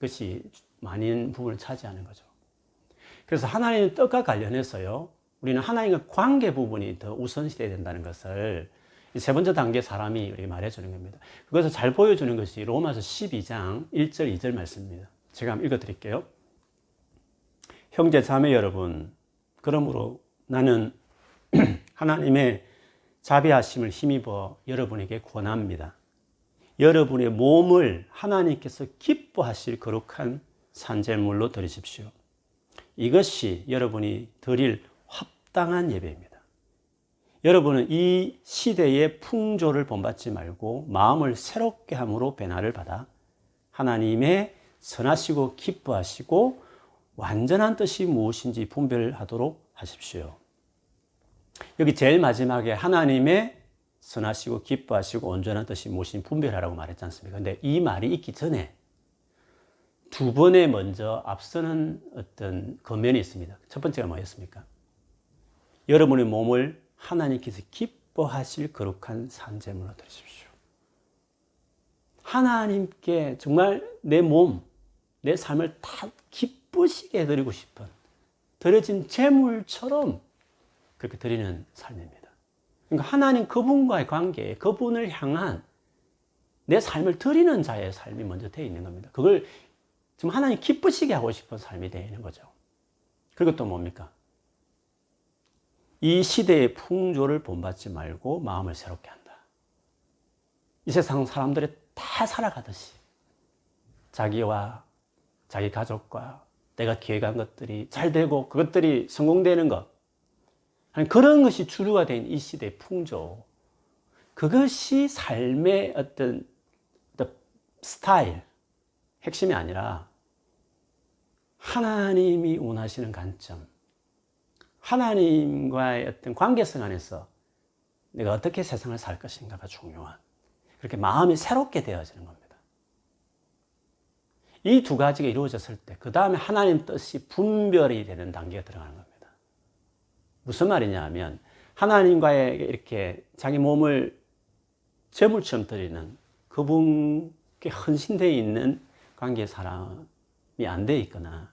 것이 많은 부분을 차지하는 거죠. 그래서 하나님의 뜻과 관련해서요. 우리는 하나님과 관계 부분이 더 우선시돼야 된다는 것을 이 세 번째 단계 사람이 우리에게 말해주는 겁니다. 그것을 잘 보여주는 것이 로마서 12장 1절 2절 말씀입니다. 제가 한번 읽어드릴게요. 형제 자매 여러분, 그러므로 나는 하나님의 자비하심을 힘입어 여러분에게 권합니다. 여러분의 몸을 하나님께서 기뻐하실 거룩한 산제물로 드리십시오. 이것이 여러분이 드릴 합당한 예배입니다. 여러분은 이 시대의 풍조를 본받지 말고 마음을 새롭게 함으로 변화를 받아 하나님의 선하시고 기뻐하시고 완전한 뜻이 무엇인지 분별하도록 하십시오. 여기 제일 마지막에 하나님의 선하시고 기뻐하시고 온전한 뜻이 무엇인지 분별하라고 말했지 않습니까? 근데 이 말이 있기 전에 두 번에 먼저 앞서는 어떤 겉면이 있습니다. 첫 번째가 뭐였습니까? 여러분의 몸을 하나님께서 기뻐하실 거룩한 산제물로 드리십시오. 하나님께 정말 내 몸, 내 삶을 다 기쁘시게 드리고 싶은 드려진 제물처럼 그렇게 드리는 삶입니다. 그러니까 하나님 그분과의 관계에 그분을 향한 내 삶을 드리는 자의 삶이 먼저 되어 있는 겁니다. 그걸 지금 하나님 기쁘시게 하고 싶은 삶이 되어 있는 거죠. 그리고 또 뭡니까? 이 시대의 풍조를 본받지 말고 마음을 새롭게 한다. 이 세상 사람들이 다 살아가듯이 자기와 자기 가족과 내가 계획한 것들이 잘 되고 그것들이 성공되는 것, 그런 것이 주류가 된 이 시대의 풍조, 그것이 삶의 어떤 스타일, 핵심이 아니라 하나님이 원하시는 관점, 하나님과의 어떤 관계성 안에서 내가 어떻게 세상을 살 것인가가 중요한, 그렇게 마음이 새롭게 되어지는 겁니다. 이 두 가지가 이루어졌을 때 그 다음에 하나님 뜻이 분별이 되는 단계가 들어가는 겁니다. 무슨 말이냐 하면 하나님과의 이렇게 자기 몸을 제물처럼 드리는 그분께 헌신되어 있는 관계의 사람이 안 되어 있거나,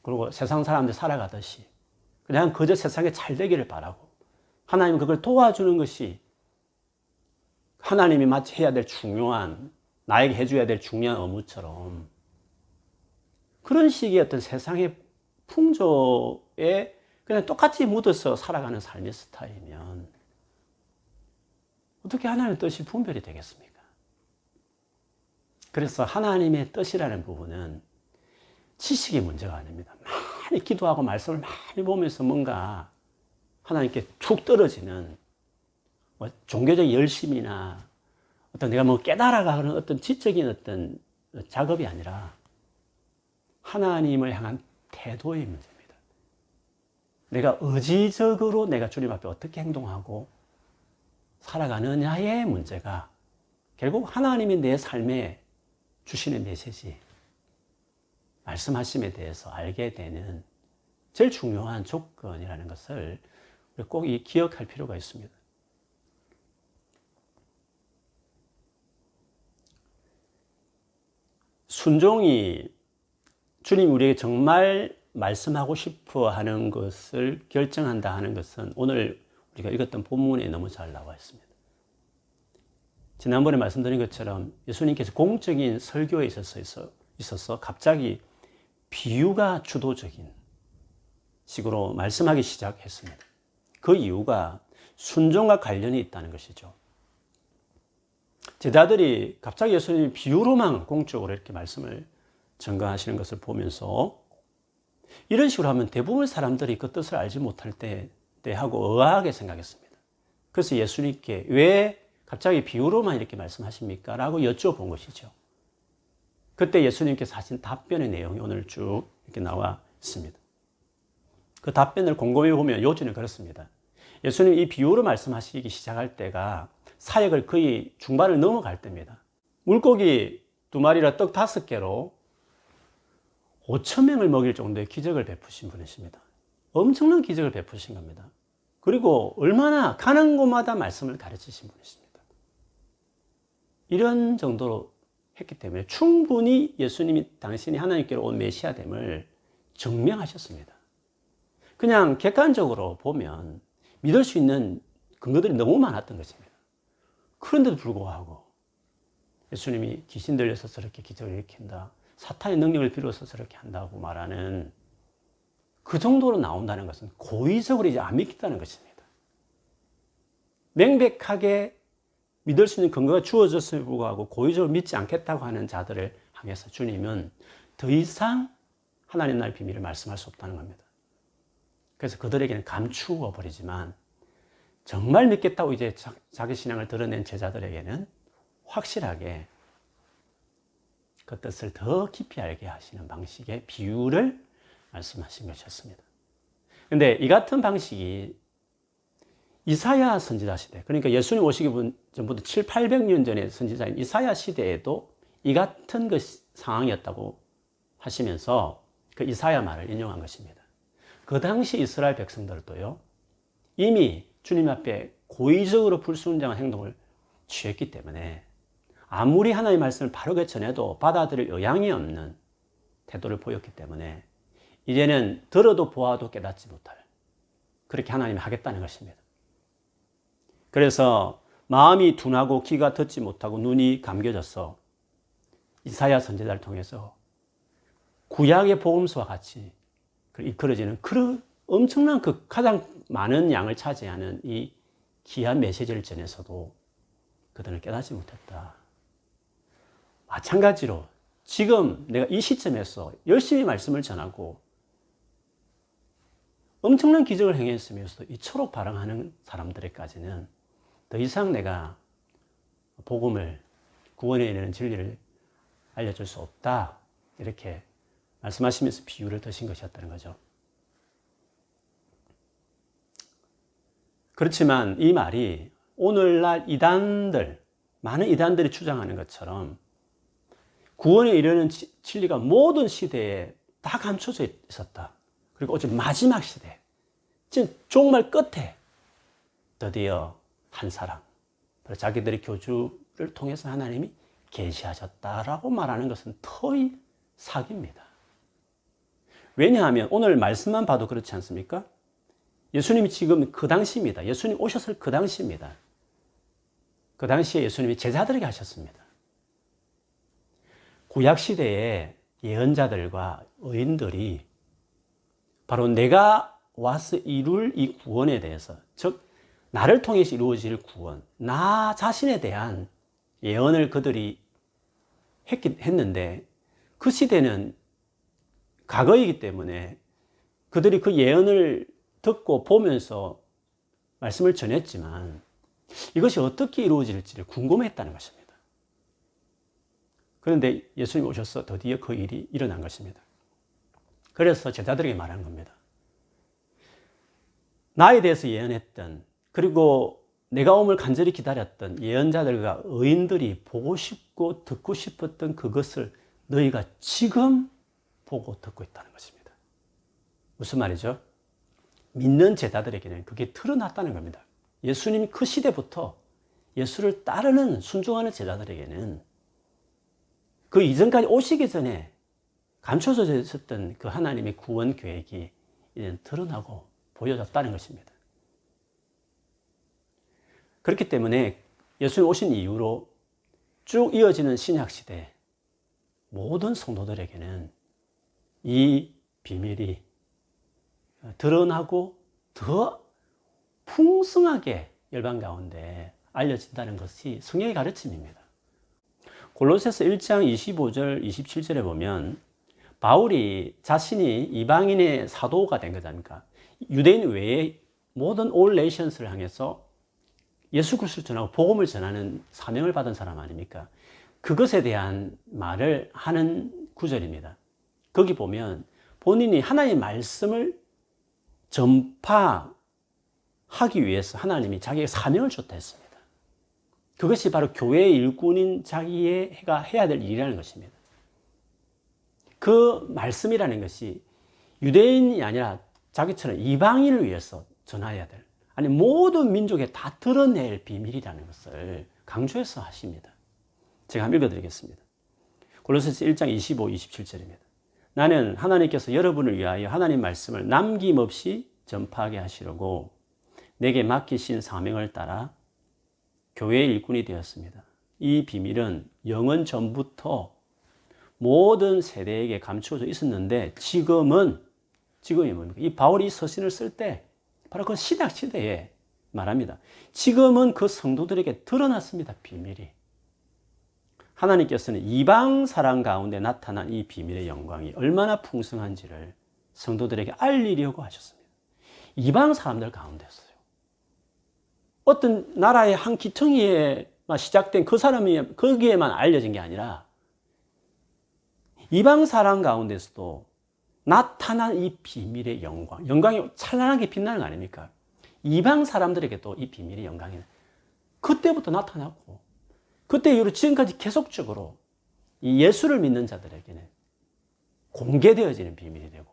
그리고 세상 사람들 살아가듯이 그냥 그저 세상에 잘 되기를 바라고 하나님은 그걸 도와주는 것이 하나님이 마치 해야 될 중요한, 나에게 해줘야 될 중요한 업무처럼, 그런 식의 어떤 세상의 풍조에 그냥 똑같이 묻어서 살아가는 삶의 스타일이면 어떻게 하나님의 뜻이 분별이 되겠습니까? 그래서 하나님의 뜻이라는 부분은 지식의 문제가 아닙니다. 많이 기도하고 말씀을 많이 보면서 뭔가 하나님께 툭 떨어지는 종교적 열심이나 어떤 내가 깨달아가는 어떤 지적인 어떤 작업이 아니라 하나님을 향한 태도의 문제입니다. 내가 의지적으로 내가 주님 앞에 어떻게 행동하고 살아가느냐의 문제가 결국 하나님이 내 삶에 주시는 메시지, 말씀하심에 대해서 알게 되는 제일 중요한 조건이라는 것을 꼭 기억할 필요가 있습니다. 순종이 주님 우리에게 정말 말씀하고 싶어 하는 것을 결정한다 하는 것은 오늘 우리가 읽었던 본문에 너무 잘 나와 있습니다. 지난번에 말씀드린 것처럼 예수님께서 공적인 설교에 있어서 갑자기 비유가 주도적인 식으로 말씀하기 시작했습니다. 그 이유가 순종과 관련이 있다는 것이죠. 제자들이 갑자기 예수님이 비유로만 공적으로 이렇게 말씀을 전가하시는 것을 보면서 이런 식으로 하면 대부분 사람들이 그 뜻을 알지 못할 때 하고 의아하게 생각했습니다. 그래서 예수님께 왜 갑자기 비유로만 이렇게 말씀하십니까? 라고 여쭤본 것이죠. 그때 예수님께서 하신 답변의 내용이 오늘 쭉 이렇게 나와 있습니다. 그 답변을 곰곰이 보면 요지는 그렇습니다. 예수님이 이 비유로 말씀하시기 시작할 때가 사역을 거의 중반을 넘어갈 때입니다. 물고기 2마리라 떡 5개로 5,000명을 먹일 정도의 기적을 베푸신 분이십니다. 엄청난 기적을 베푸신 겁니다. 그리고 얼마나 가는 곳마다 말씀을 가르치신 분이십니다. 이런 정도로 했기 때문에 충분히 예수님이 당신이 하나님께로 온 메시아됨을 증명하셨습니다. 그냥 객관적으로 보면 믿을 수 있는 근거들이 너무 많았던 것입니다. 그런데도 불구하고 예수님이 귀신 들려서 저렇게 기적을 일으킨다, 사탄의 능력을 빌어서 저렇게 한다고 말하는 그 정도로 나온다는 것은 고의적으로 이제 안 믿겠다는 것입니다. 명백하게 믿을 수 있는 근거가 주어졌음에도 불구하고 고의적으로 믿지 않겠다고 하는 자들을 향해서 주님은 더 이상 하나님 나라의 비밀을 말씀할 수 없다는 겁니다. 그래서 그들에게는 감추어 버리지만 정말 믿겠다고 이제 자기 신앙을 드러낸 제자들에게는 확실하게 그 뜻을 더 깊이 알게 하시는 방식의 비유를 말씀하신 것이었습니다. 그런데 이 같은 방식이 이사야 선지자 시대, 그러니까 예수님 오시기 전부터 700~800년 전의 선지자인 이사야 시대에도 이 같은 그 상황이었다고 하시면서 그 이사야 말을 인용한 것입니다. 그 당시 이스라엘 백성들도요, 이미 주님 앞에 고의적으로 불순종한 행동을 취했기 때문에 아무리 하나님의 말씀을 바르게 전해도 받아들일 의향이 없는 태도를 보였기 때문에 이제는 들어도 보아도 깨닫지 못할, 그렇게 하나님이 하겠다는 것입니다. 그래서 마음이 둔하고 귀가 듣지 못하고 눈이 감겨져서 이사야 선지자를 통해서 구약의 복음서와 같이 이끌어지는 그런 엄청난 그 가장 많은 양을 차지하는 이 귀한 메시지를 전해서도 그들은 깨닫지 못했다. 마찬가지로 지금 내가 이 시점에서 열심히 말씀을 전하고 엄청난 기적을 행했으면서도 이처럼 반응하는 사람들에게까지는 더 이상 내가 복음을, 구원에 이르는 진리를 알려줄 수 없다, 이렇게 말씀하시면서 비유를 드신 것이었다는 거죠. 그렇지만 이 말이 오늘날 많은 이단들이 주장하는 것처럼 구원에 이르는 진리가 모든 시대에 다 감춰져 있었다. 그리고 오직 마지막 시대, 지금 종말 끝에 드디어 한 사람, 자기들의 교주를 통해서 하나님이 계시하셨다라고 말하는 것은 터의 사기입니다. 왜냐하면 오늘 말씀만 봐도 그렇지 않습니까? 예수님이 지금 그 당시입니다. 예수님 오셨을 그 당시입니다. 그 당시에 예수님이 제자들에게 하셨습니다. 구약시대에 예언자들과 의인들이 바로 내가 와서 이룰 이 구원에 대해서, 즉 나를 통해서 이루어질 구원, 나 자신에 대한 예언을 그들이 했는데 그 시대는 과거이기 때문에 그들이 그 예언을 듣고 보면서 말씀을 전했지만 이것이 어떻게 이루어질지를 궁금했다는 것입니다. 그런데 예수님 오셔서 드디어 그 일이 일어난 것입니다. 그래서 제자들에게 말한 겁니다. 나에 대해서 예언했던, 그리고 내가 오늘 간절히 기다렸던 예언자들과 의인들이 보고 싶고 듣고 싶었던 그것을 너희가 지금 보고 듣고 있다는 것입니다. 무슨 말이죠? 믿는 제자들에게는 그게 드러났다는 겁니다. 예수님이 그 시대부터 예수를 따르는 순종하는 제자들에게는 그 이전까지 오시기 전에 감춰져 있었던 그 하나님의 구원 계획이 이제 드러나고 보여졌다는 것입니다. 그렇기 때문에 예수님 오신 이후로 쭉 이어지는 신약 시대 모든 성도들에게는 이 비밀이 드러나고 더 풍성하게 열방 가운데 알려진다는 것이 성경의 가르침입니다. 골로새서 1장 25절 27절에 보면 바울이 자신이 이방인의 사도가 된 거지 않습니까? 유대인 외에 모든 all nations를 향해서 예수 그리스도를 전하고 복음을 전하는 사명을 받은 사람 아닙니까? 그것에 대한 말을 하는 구절입니다. 거기 보면 본인이 하나님의 말씀을 전파하기 위해서 하나님이 자기에게 사명을 줬다 했습니다. 그것이 바로 교회의 일꾼인 자기가 해야 될 일이라는 것입니다. 그 말씀이라는 것이 유대인이 아니라 자기처럼 이방인을 위해서 전해야 될, 아니 모든 민족에 다 드러낼 비밀이라는 것을 강조해서 하십니다. 제가 한번 읽어드리겠습니다. 골로새서 1장 25, 27절입니다. 나는 하나님께서 여러분을 위하여 하나님 말씀을 남김없이 전파하게 하시려고 내게 맡기신 사명을 따라 교회의 일꾼이 되었습니다. 이 비밀은 영원 전부터 모든 세대에게 감추어져 있었는데 지금이 뭡니까? 이 바울이 이 서신을 쓸 때 바로 그 신약 시대에 말합니다. 지금은 그 성도들에게 드러났습니다. 비밀이. 하나님께서는 이방 사람 가운데 나타난 이 비밀의 영광이 얼마나 풍성한지를 성도들에게 알리려고 하셨습니다. 이방 사람들 가운데서요. 어떤 나라의 한 기퉁이에만 시작된 그 사람이 거기에만 알려진 게 아니라 이방 사람 가운데서도 나타난 이 비밀의 영광이 찬란하게 빛나는 거 아닙니까? 이방 사람들에게도 이 비밀의 영광이 그때부터 나타났고 그때 이후로 지금까지 계속적으로 이 예수를 믿는 자들에게는 공개되어지는 비밀이 되고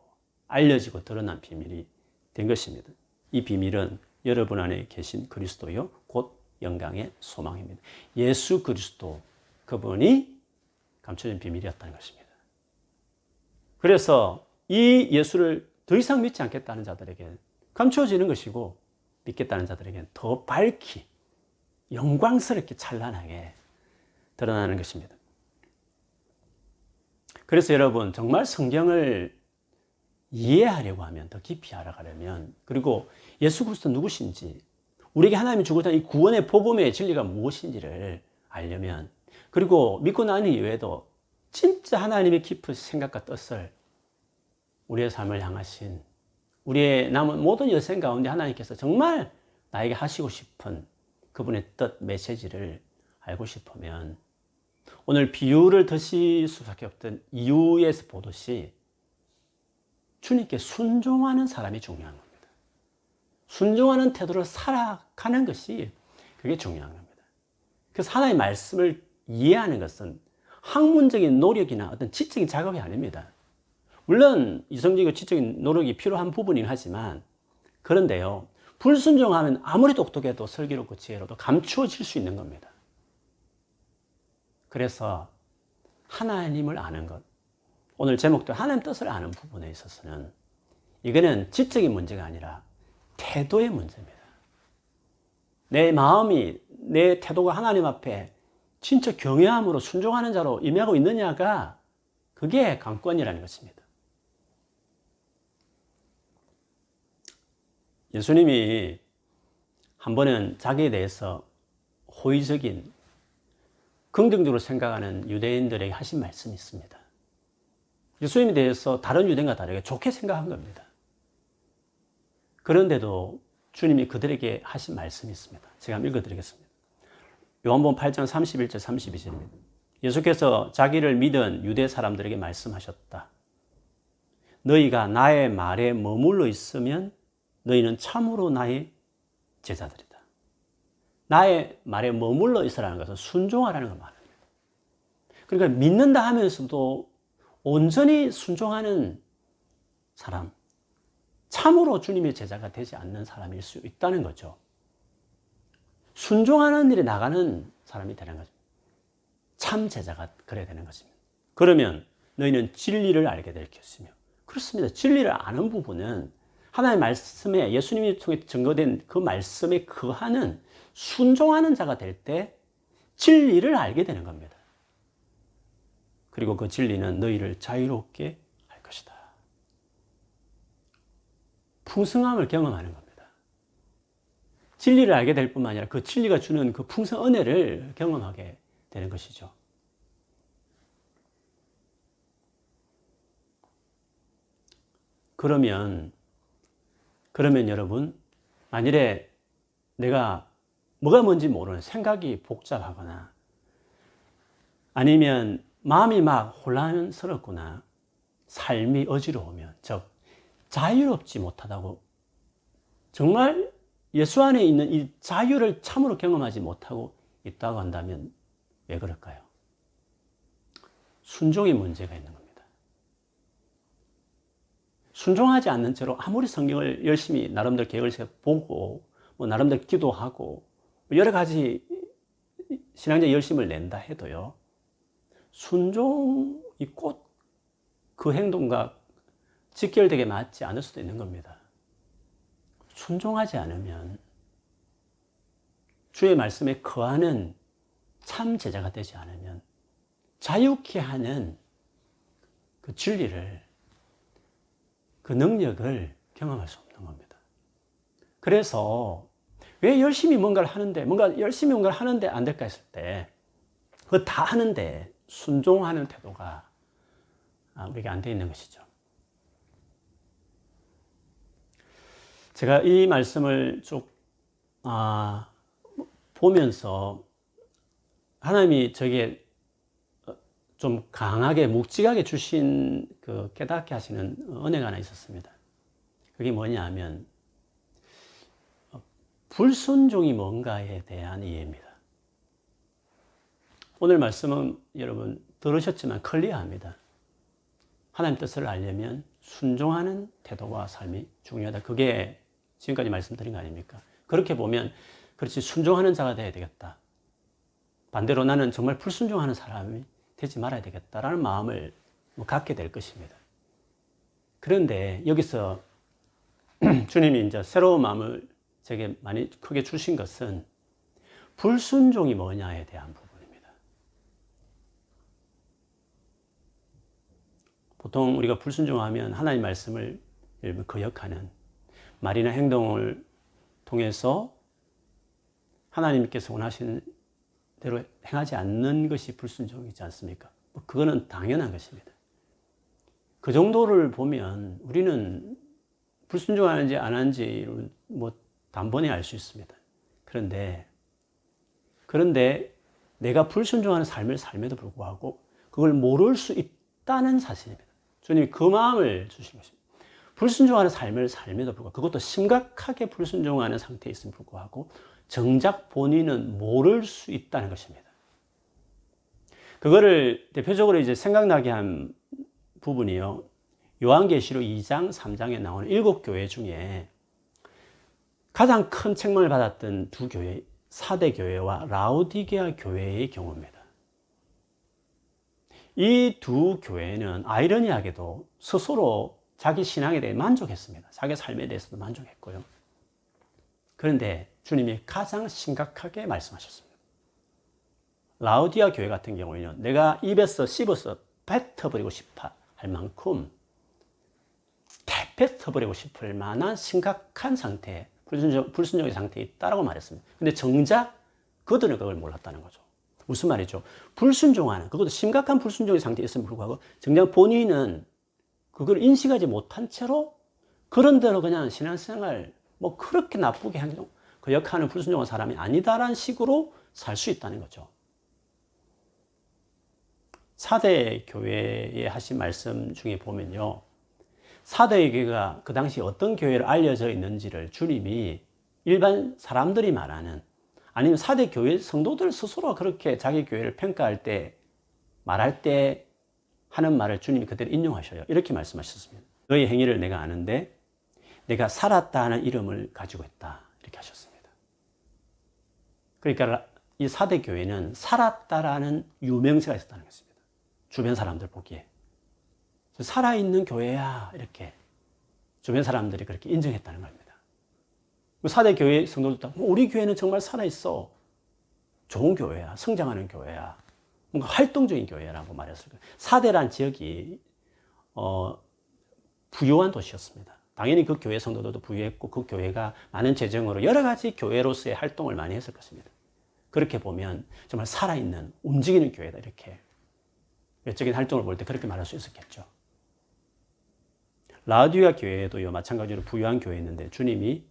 알려지고 드러난 비밀이 된 것입니다. 이 비밀은 여러분 안에 계신 그리스도요 곧 영광의 소망입니다. 예수 그리스도 그분이 감춰진 비밀이었다는 것입니다. 그래서 이 예수를 더 이상 믿지 않겠다는 자들에게 감추어지는 것이고 믿겠다는 자들에게는 더 밝히 영광스럽게 찬란하게 드러나는 것입니다. 그래서 여러분 정말 성경을 이해하려고 하면 더 깊이 알아가려면 그리고 예수 그리스도 누구신지 우리에게 하나님이 주고자 하는 이 구원의 복음의 진리가 무엇인지를 알려면 그리고 믿고 난 이후에도 진짜 하나님의 깊은 생각과 뜻을 우리의 삶을 향하신 우리의 남은 모든 여생 가운데 하나님께서 정말 나에게 하시고 싶은 그분의 뜻, 메시지를 알고 싶으면 오늘 비유를 드실 수밖에 없던 이유에서 보듯이 주님께 순종하는 사람이 중요한 겁니다. 순종하는 태도를 살아가는 것이 그게 중요한 겁니다. 그래서 하나님의 말씀을 이해하는 것은 학문적인 노력이나 어떤 지적인 작업이 아닙니다. 물론 이성적이고 지적인 노력이 필요한 부분이긴 하지만 그런데요. 불순종하면 아무리 똑똑해도 슬기롭고 지혜로도 감추어질 수 있는 겁니다. 그래서 하나님을 아는 것, 오늘 제목도 하나님 뜻을 아는 부분에 있어서는 이거는 지적인 문제가 아니라 태도의 문제입니다. 내 마음이, 내 태도가 하나님 앞에 진짜 경외함으로 순종하는 자로 임하고 있느냐가 그게 관건이라는 것입니다. 예수님이 한 번은 자기에 대해서 호의적인 긍정적으로 생각하는 유대인들에게 하신 말씀이 있습니다. 예수님에 대해서 다른 유대인과 다르게 좋게 생각한 겁니다. 그런데도 주님이 그들에게 하신 말씀이 있습니다. 제가 한번 읽어드리겠습니다. 요한복음 8장 31절 32절입니다. 예수께서 자기를 믿은 유대 사람들에게 말씀하셨다. 너희가 나의 말에 머물러 있으면 너희는 참으로 나의 제자들이다. 나의 말에 머물러 있으라는 것은 순종하라는 걸 말합니다. 그러니까 믿는다 하면서도 온전히 순종하는 사람, 참으로 주님의 제자가 되지 않는 사람일 수 있다는 거죠. 순종하는 일에 나가는 사람이 되는 거죠. 참 제자가 그래야 되는 것입니다. 그러면 너희는 진리를 알게 될 것이며, 그렇습니다. 진리를 아는 부분은 하나님의 말씀에, 예수님이 통해 증거된 그 말씀에 거하는 순종하는 자가 될 때 진리를 알게 되는 겁니다. 그리고 그 진리는 너희를 자유롭게 할 것이다. 풍성함을 경험하는 겁니다. 진리를 알게 될 뿐만 아니라 그 진리가 주는 그 풍성 은혜를 경험하게 되는 것이죠. 그러면 여러분, 만일에 내가 뭐가 뭔지 모르는 생각이 복잡하거나 아니면 마음이 막 혼란스럽거나 삶이 어지러우면, 즉 자유롭지 못하다고, 정말 예수 안에 있는 이 자유를 참으로 경험하지 못하고 있다고 한다면 왜 그럴까요? 순종의 문제가 있는 겁니다. 순종하지 않는 채로 아무리 성경을 열심히 나름대로 계획을 세워 보고 나름대로 기도하고 여러 가지 신앙적 열심을 낸다 해도요, 순종이 꼭 그 행동과 직결되게 맞지 않을 수도 있는 겁니다. 순종하지 않으면 주의 말씀에 거하는 참 제자가 되지 않으면 자유케 하는 그 진리를, 그 능력을 경험할 수 없는 겁니다. 그래서 왜 열심히 뭔가를 하는데 안 될까 했을 때, 그거 다 하는데 순종하는 태도가 우리가 안 돼 있는 것이죠. 제가 이 말씀을 쭉 보면서 하나님이 저에게 좀 강하게 묵직하게 주신 그 깨닫게 하시는 은혜가 하나 있었습니다. 그게 뭐냐 하면 불순종이 뭔가에 대한 이해입니다. 오늘 말씀은 여러분 들으셨지만 클리어합니다. 하나님 뜻을 알려면 순종하는 태도와 삶이 중요하다. 그게 지금까지 말씀드린 거 아닙니까? 그렇게 보면 그렇지, 순종하는 자가 되어야 되겠다. 반대로 나는 정말 불순종하는 사람이 되지 말아야 되겠다라는 마음을 갖게 될 것입니다. 그런데 여기서 주님이 이제 새로운 마음을 제게 많이 크게 주신 것은 불순종이 뭐냐에 대한 부분입니다. 보통 우리가 불순종하면 하나님 말씀을 거역하는 말이나 행동을 통해서 하나님께서 원하시는 대로 행하지 않는 것이 불순종이지 않습니까? 그거는 당연한 것입니다. 그 정도를 보면 우리는 불순종하는지 안 하는지를 단번에 알 수 있습니다. 그런데 내가 불순종하는 삶을 삶에도 불구하고 그걸 모를 수 있다는 사실입니다. 주님이 그 마음을 주신 것입니다. 불순종하는 삶을 삶에도 불구하고, 그것도 심각하게 불순종하는 상태에 있음을 불구하고 정작 본인은 모를 수 있다는 것입니다. 그거를 대표적으로 이제 생각나게 한 부분이요, 요한계시록 2장, 3장에 나오는 7교회 중에 가장 큰 책망을 받았던 두 교회, 사대 교회와 라오디게아 교회의 경우입니다. 이 두 교회는 아이러니하게도 스스로 자기 신앙에 대해 만족했습니다. 자기 삶에 대해서도 만족했고요. 그런데 주님이 가장 심각하게 말씀하셨습니다. 라오디아 교회 같은 경우에는 내가 입에서 씹어서 뱉어버리고 싶어 할 만큼 뱉어버리고 싶을 만한 심각한 상태, 불순종의 상태에 있다고 말했습니다. 근데 정작 그들은 그걸 몰랐다는 거죠. 무슨 말이죠? 불순종하는, 그것도 심각한 불순종의 상태에 있음을 불구하고 정작 본인은 그걸 인식하지 못한 채로 그런 대로 그냥 신앙생활 그렇게 나쁘게 행동, 거역하는 불순종한 사람이 아니다라는 식으로 살 수 있다는 거죠. 사대 교회에 하신 말씀 중에 보면요, 사대 교회가 그 당시 어떤 교회로 알려져 있는지를 주님이 일반 사람들이 말하는, 아니면 사대 교회 성도들 스스로 그렇게 자기 교회를 평가할 때, 말할 때 하는 말을 주님이 그대로 인용하셔요. 이렇게 말씀하셨습니다. 너의 행위를 내가 아는데 내가 살았다는 이름을 가지고 있다. 이렇게 하셨습니다. 그러니까 이 사대 교회는 살았다라는 유명세가 있었다는 것입니다. 주변 사람들 보기에. 살아있는 교회야. 이렇게 주변 사람들이 그렇게 인정했다는 겁니다. 사대 교회 성도들도 우리 교회는 정말 살아있어. 좋은 교회야. 성장하는 교회야. 뭔가 활동적인 교회라고 말했을 거예요. 사대란 지역이 부유한 도시였습니다. 당연히 그 교회 성도들도 부유했고 그 교회가 많은 재정으로 여러 가지 교회로서의 활동을 많이 했을 것입니다. 그렇게 보면 정말 살아있는 움직이는 교회다. 이렇게 외적인 활동을 볼 때 그렇게 말할 수 있었겠죠. 라우디게아 교회도 마찬가지로 부유한 교회였는데 주님이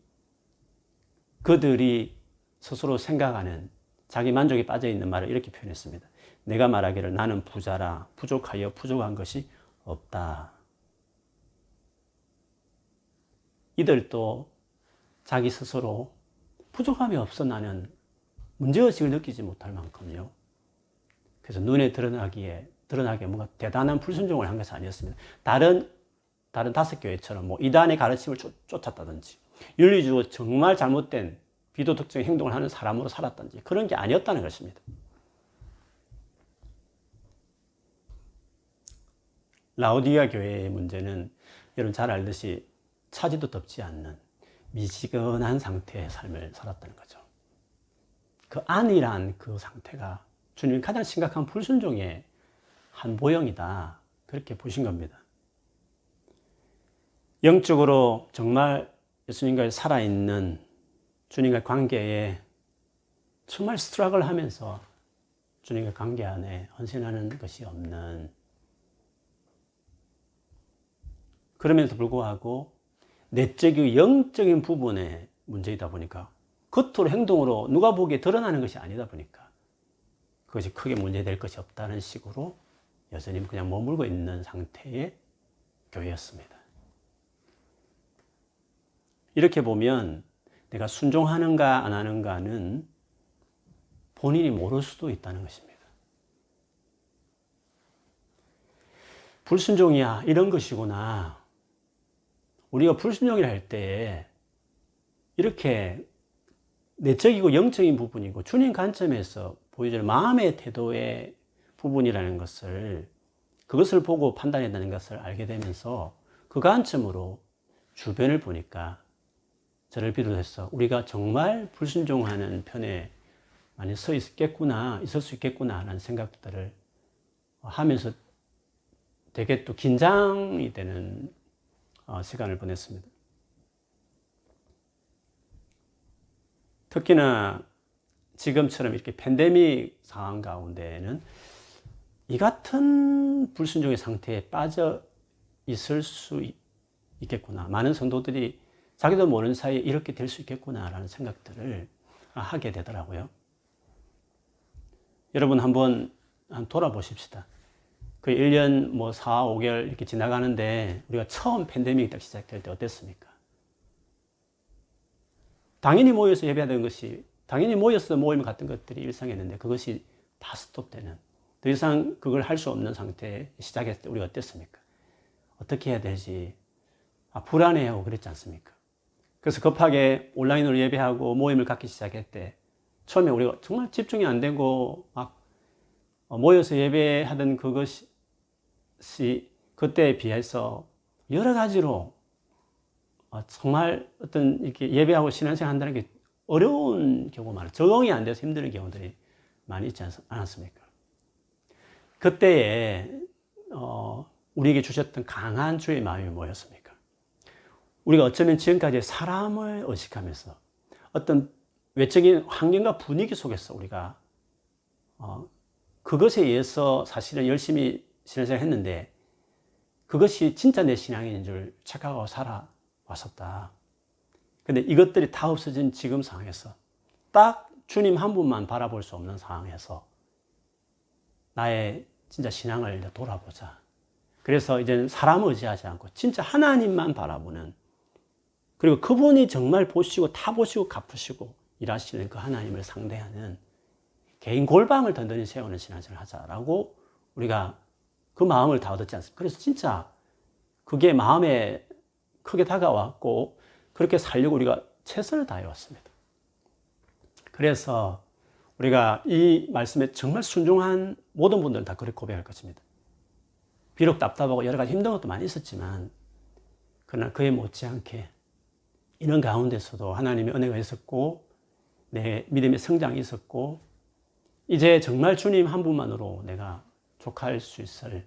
그들이 스스로 생각하는 자기 만족에 빠져 있는 말을 이렇게 표현했습니다. 내가 말하기를 나는 부자라 부족하여 부족한 것이 없다. 이들도 자기 스스로 부족함이 없어 나는 문제의식을 느끼지 못할 만큼요. 그래서 눈에 드러나게 뭔가 대단한 불순종을 한 것이 아니었습니다. 다른 5교회처럼 뭐 이단의 가르침을 쫓았다든지 윤리주의 정말 잘못된 비도덕적인 행동을 하는 사람으로 살았던지 그런 게 아니었다는 것입니다. 라우디게아 교회의 문제는 여러분 잘 알듯이 차지도 덮지 않는 미지근한 상태의 삶을 살았다는 거죠. 그 안이란 그 상태가 주님이 가장 심각한 불순종의 한 모형이다. 그렇게 보신 겁니다. 영적으로 정말 예수님과 살아있는 주님과의 관계에 정말 스트러글 하면서 주님과의 관계 안에 헌신하는 것이 없는, 그럼에도 불구하고 내적이고 영적인 부분의 문제이다 보니까 겉으로 행동으로 누가 보기에 드러나는 것이 아니다 보니까 그것이 크게 문제될 것이 없다는 식으로 여전히 그냥 머물고 있는 상태의 교회였습니다. 이렇게 보면 내가 순종하는가 안 하는가는 본인이 모를 수도 있다는 것입니다. 불순종이야 이런 것이구나. 우리가 불순종이라 할 때에 이렇게 내적이고 영적인 부분이고 주님 관점에서 보여주는 마음의 태도의 부분이라는 것을, 그것을 보고 판단한다는 것을 알게 되면서 그 관점으로 주변을 보니까 저를 비롯해서 우리가 정말 불순종하는 편에 많이 서 있을 수 있겠구나 하는 생각들을 하면서 되게 또 긴장이 되는 시간을 보냈습니다. 특히나 지금처럼 이렇게 팬데믹 상황 가운데에는 이 같은 불순종의 상태에 빠져 있을 수 있겠구나. 많은 성도들이 자기도 모르는 사이에 이렇게 될 수 있겠구나라는 생각들을 하게 되더라고요. 여러분 한번 돌아보십시다. 그 1년 4, 5개월 이렇게 지나가는데 우리가 처음 팬데믹이 딱 시작될 때 어땠습니까? 당연히 모여서 예배하던 것이, 당연히 모여서 모임을 갔던 것들이 일상이었는데 그것이 다 스톱되는, 더 이상 그걸 할 수 없는 상태에 시작했을 때 우리가 어땠습니까? 어떻게 해야 될지 불안해하고 그랬지 않습니까? 그래서 급하게 온라인으로 예배하고 모임을 갖기 시작할 때 처음에 우리가 정말 집중이 안 되고 막 모여서 예배하던 그것이 그때에 비해서 여러 가지로 정말 어떤 이렇게 예배하고 신앙생활 한다는 게 어려운 경우가 많아요. 적응이 안 돼서 힘든 경우들이 많이 있지 않았습니까? 그때에 우리에게 주셨던 강한 주의 마음이 뭐였습니까? 우리가 어쩌면 지금까지 사람을 의식하면서 어떤 외적인 환경과 분위기 속에서 우리가 그것에 의해서 사실은 열심히 신앙생활을 했는데 그것이 진짜 내 신앙인 줄 착각하고 살아왔었다. 근데 이것들이 다 없어진 지금 상황에서 딱 주님 한 분만 바라볼 수 없는 상황에서 나의 진짜 신앙을 돌아보자. 그래서 이제는 사람을 의지하지 않고 진짜 하나님만 바라보는, 그리고 그분이 정말 보시고 다 보시고 갚으시고 일하시는 그 하나님을 상대하는 개인 골방을 든든히 세우는 신앙생활을 하자라고 우리가 그 마음을 다 얻었지 않습니까? 그래서 진짜 그게 마음에 크게 다가왔고 그렇게 살려고 우리가 최선을 다해 왔습니다. 그래서 우리가 이 말씀에 정말 순종한 모든 분들은 다 그렇게 고백할 것입니다. 비록 답답하고 여러 가지 힘든 것도 많이 있었지만 그러나 그에 못지않게 이런 가운데서도 하나님의 은혜가 있었고 내 믿음의 성장이 있었고 이제 정말 주님 한 분만으로 내가 족할 수 있을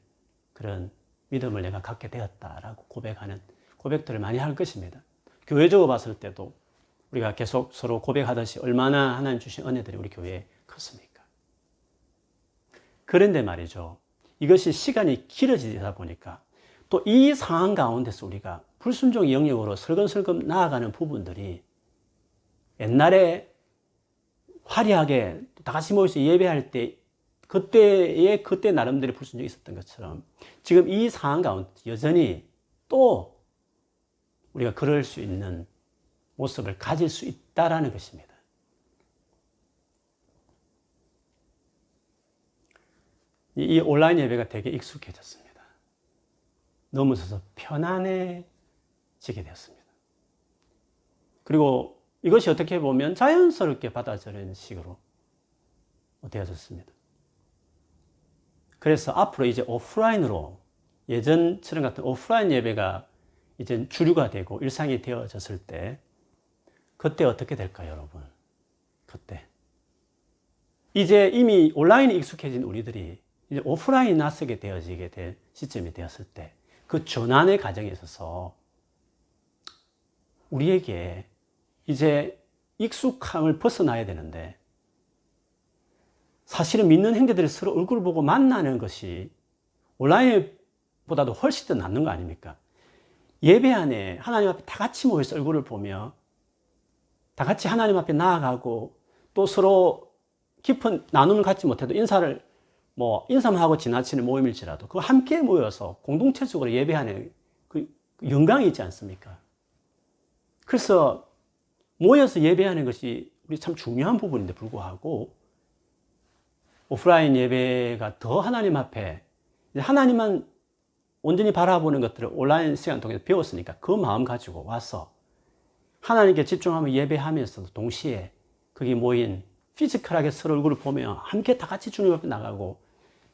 그런 믿음을 내가 갖게 되었다라고 고백하는 고백들을 많이 할 것입니다. 교회적으로 봤을 때도 우리가 계속 서로 고백하듯이 얼마나 하나님 주신 은혜들이 우리 교회에 컸습니까? 그런데 말이죠. 이것이 시간이 길어지다 보니까 또 이 상황 가운데서 우리가 불순종의 영역으로 슬금슬금 나아가는 부분들이 옛날에 화려하게 다 같이 모여서 예배할 때 그때 나름대로 불순종이 있었던 것처럼 지금 이 상황 가운데 여전히 또 우리가 그럴 수 있는 모습을 가질 수 있다라는 것입니다. 이 온라인 예배가 되게 익숙해졌습니다. 넘어서서 편안해지게 되었습니다. 그리고 이것이 어떻게 보면 자연스럽게 받아들이는 식으로 되어졌습니다. 그래서 앞으로 이제 오프라인으로 예전처럼 같은 오프라인 예배가 이제 주류가 되고 일상이 되어졌을 때 그때 어떻게 될까요, 여러분? 그때 이제 이미 온라인에 익숙해진 우리들이 이제 오프라인에 나서게 되어지게 될 시점이 되었을 때 그 전환의 과정에 있어서 우리에게 이제 익숙함을 벗어나야 되는데 사실은 믿는 형제들이 서로 얼굴 보고 만나는 것이 온라인보다도 훨씬 더 낫는 거 아닙니까? 예배 안에 하나님 앞에 다 같이 모여서 얼굴을 보며 다 같이 하나님 앞에 나아가고 또 서로 깊은 나눔을 갖지 못해도 인사만 하고 지나치는 모임일지라도 그거 함께 모여서 공동체적으로 예배하는 그 영광이 있지 않습니까? 그래서 모여서 예배하는 것이 우리 참 중요한 부분인데 불구하고 오프라인 예배가 더 하나님 앞에 하나님만 온전히 바라보는 것들을 온라인 시간 통해서 배웠으니까 그 마음 가지고 와서 하나님께 집중하며 예배하면서도 동시에 거기 모인 피지컬하게 서로 얼굴을 보며 함께 다 같이 주님 앞에 나가고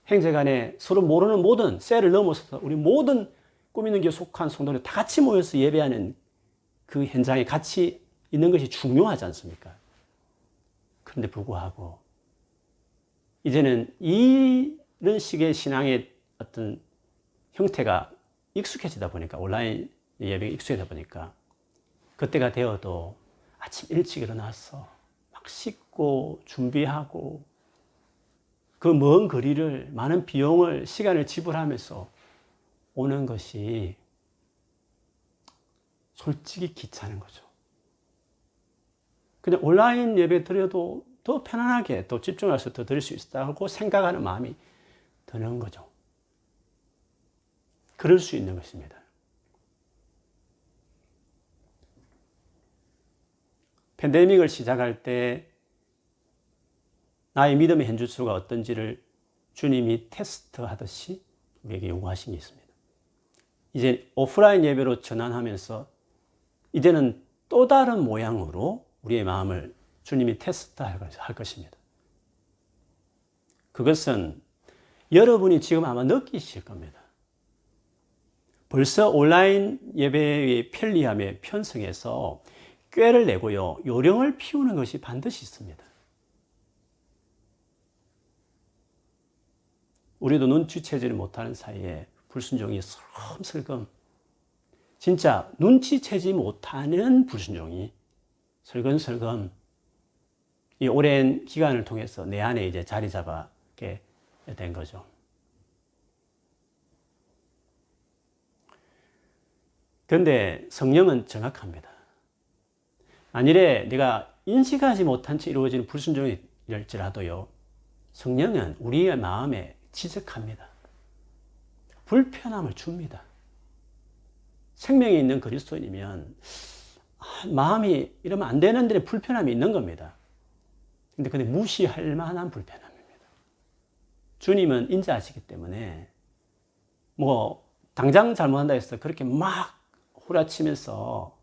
형제간에 서로 모르는 모든 셀을 넘어서서 우리 모든 꾸미는 게 속한 성도들 다 같이 모여서 예배하는 그 현장에 같이 있는 것이 중요하지 않습니까? 그런데 불구하고 이제는 이런 식의 신앙의 어떤 형태가 익숙해지다 보니까 온라인 예배가 익숙해지다 보니까 그때가 되어도 아침 일찍 일어나서 막 씻고 준비하고 그 먼 거리를 많은 비용을 시간을 지불하면서 오는 것이 솔직히 귀찮은 거죠. 그냥 온라인 예배 드려도 더 편안하게 또 집중해서 더 드릴 수 있다고 생각하는 마음이 드는 거죠. 그럴 수 있는 것입니다. 팬데믹을 시작할 때 나의 믿음의 현주소가 어떤지를 주님이 테스트하듯이 우리에게 요구하신 게 있습니다. 이제 오프라인 예배로 전환하면서 이제는 또 다른 모양으로 우리의 마음을 주님이 테스트할 것입니다. 그것은 여러분이 지금 아마 느끼실 겁니다. 벌써 온라인 예배의 편리함에 편성해서 꾀를 내고요, 요령을 피우는 것이 반드시 있습니다. 우리도 눈치채지를 못하는 사이에 불순종이 슬금슬금 진짜 눈치채지 못하는 불순종이 슬금슬금 이 오랜 기간을 통해서 내 안에 이제 자리 잡게 된 거죠. 그런데 성령은 정확합니다. 만일에 내가 인식하지 못한 채 이루어지는 불순종일지라도요, 성령은 우리의 마음에 지적합니다. 불편함을 줍니다. 생명이 있는 그리스도인이면 마음이 이러면 안 되는데 불편함이 있는 겁니다. 근데 무시할 만한 불편함입니다. 주님은 인자하시기 때문에 뭐 당장 잘못한다 해서 그렇게 막 후려치면서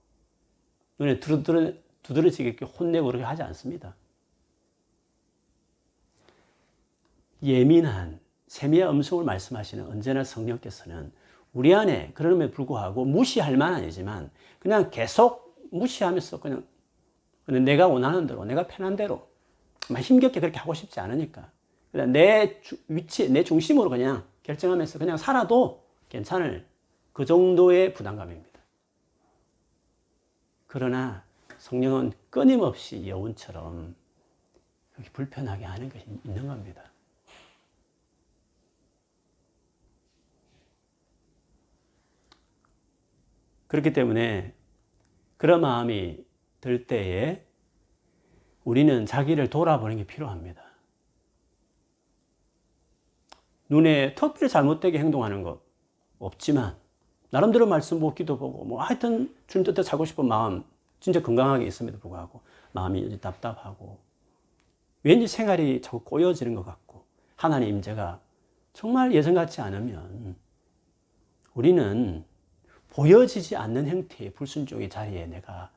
눈에 두드러지게 이렇게 혼내고 그렇게 하지 않습니다. 예민한 세미한 음성을 말씀하시는 언제나 성령께서는 우리 안에 그럼에 불구하고 무시할 만은 아니지만 그냥 계속 무시하면서 그냥 내가 원하는 대로 내가 편한 대로 힘겹게 그렇게 하고 싶지 않으니까 그냥 내 위치 내 중심으로 그냥 결정하면서 그냥 살아도 괜찮을 그 정도의 부담감입니다. 그러나 성령은 끊임없이 여운처럼 그렇게 불편하게 하는 것이 있는 겁니다. 그렇기 때문에 그런 마음이 들 때에 우리는 자기를 돌아보는 게 필요합니다. 눈에 특별히 잘못되게 행동하는 것 없지만 나름대로 말씀 보고 기도 보고 뭐 하여튼 주님 뜻대로 살고 싶은 마음 진짜 건강하게 있음에도 불구하고 마음이 답답하고 왠지 생활이 자꾸 꼬여지는 것 같고 하나님 임재가 정말 예전 같지 않으면 우리는 보여지지 않는 형태의 불순종의 자리에 내가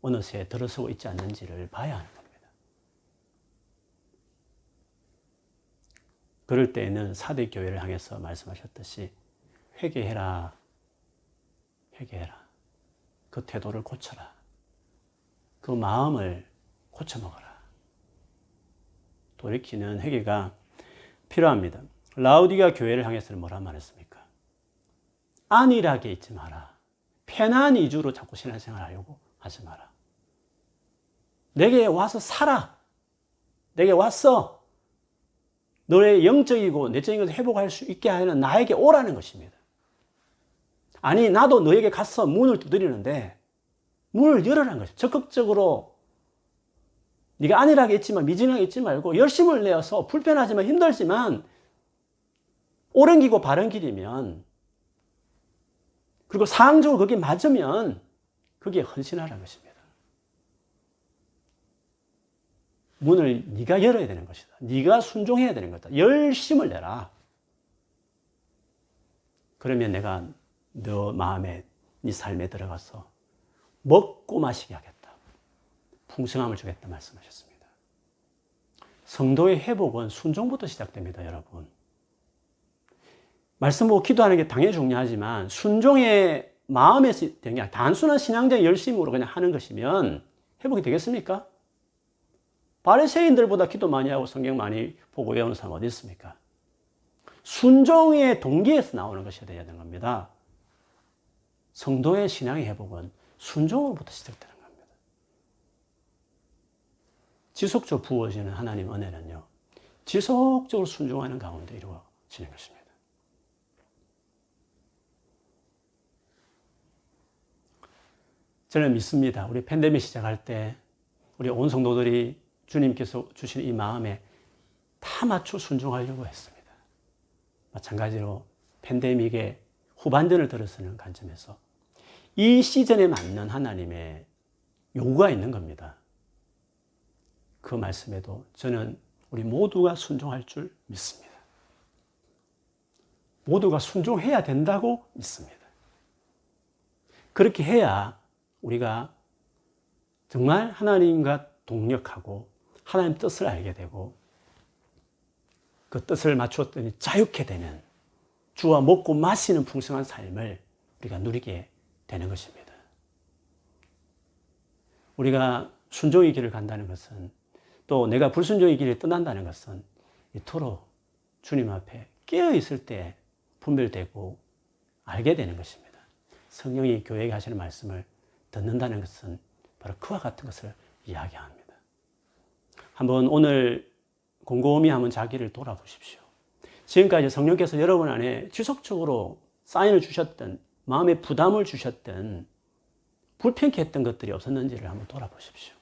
어느새 들어서고 있지 않는지를 봐야 하는 겁니다. 그럴 때에는 사대 교회를 향해서 말씀하셨듯이 회개해라. 회개해라. 그 태도를 고쳐라. 그 마음을 고쳐먹어라. 돌이키는 회개가 필요합니다. 라우디가 교회를 향해서는 뭐란 말했습니까? 안일하게 있지 마라. 편한 이주로 자꾸 신앙생활 하려고 하지 마라. 내게 와서 살아. 내게 왔어. 너의 영적이고 내적인 것을 회복할 수 있게 하는 나에게 오라는 것입니다. 아니 나도 너에게 가서 문을 두드리는데 문을 열으라는 것이죠. 적극적으로 네가 안일하게 있지만 미진하게 있지 말고 열심을 내어서 불편하지만 힘들지만 옳은 길이고 바른 길이면 그리고 상황적으로 그게 맞으면 그게 헌신하라는 것입니다. 문을 네가 열어야 되는 것이다. 네가 순종해야 되는 것이다. 열심을 내라. 그러면 내가 너 마음에 네 삶에 들어가서 먹고 마시게 하겠다. 풍성함을 주겠다 말씀하셨습니다. 성도의 회복은 순종부터 시작됩니다. 여러분. 말씀 보고 기도하는 게 당연히 중요하지만 순종의 마음에서 되는 게 아니라 단순한 신앙적인 열심으로 그냥 하는 것이면 회복이 되겠습니까? 바리새인들보다 기도 많이 하고 성경 많이 보고 외우는 사람 어디 있습니까? 순종의 동기에서 나오는 것이 되어야 되는 겁니다. 성도의 신앙의 회복은 순종으로부터 시작되는 겁니다. 지속적으로 부어지는 하나님 은혜는요, 지속적으로 순종하는 가운데 이루어지는 것입니다. 저는 믿습니다. 우리 팬데믹 시작할 때 우리 온 성도들이 주님께서 주신 이 마음에 다 맞춰 순종하려고 했습니다. 마찬가지로 팬데믹의 후반전을 들어서는 관점에서 이 시즌에 맞는 하나님의 요구가 있는 겁니다. 그 말씀에도 저는 우리 모두가 순종할 줄 믿습니다. 모두가 순종해야 된다고 믿습니다. 그렇게 해야 우리가 정말 하나님과 동력하고 하나님 뜻을 알게 되고 그 뜻을 맞추었더니 자유케 되는 주와 먹고 마시는 풍성한 삶을 우리가 누리게 되는 것입니다. 우리가 순종의 길을 간다는 것은 또 내가 불순종의 길을 떠난다는 것은 이토록 주님 앞에 깨어있을 때 분별되고 알게 되는 것입니다. 성령이 교회에게 하시는 말씀을 듣는다는 것은 바로 그와 같은 것을 이야기합니다. 한번 오늘 곰곰이 한번 자기를 돌아보십시오. 지금까지 성령께서 여러분 안에 지속적으로 사인을 주셨던 마음에 부담을 주셨던 불편케 했던 것들이 없었는지를 한번 돌아보십시오.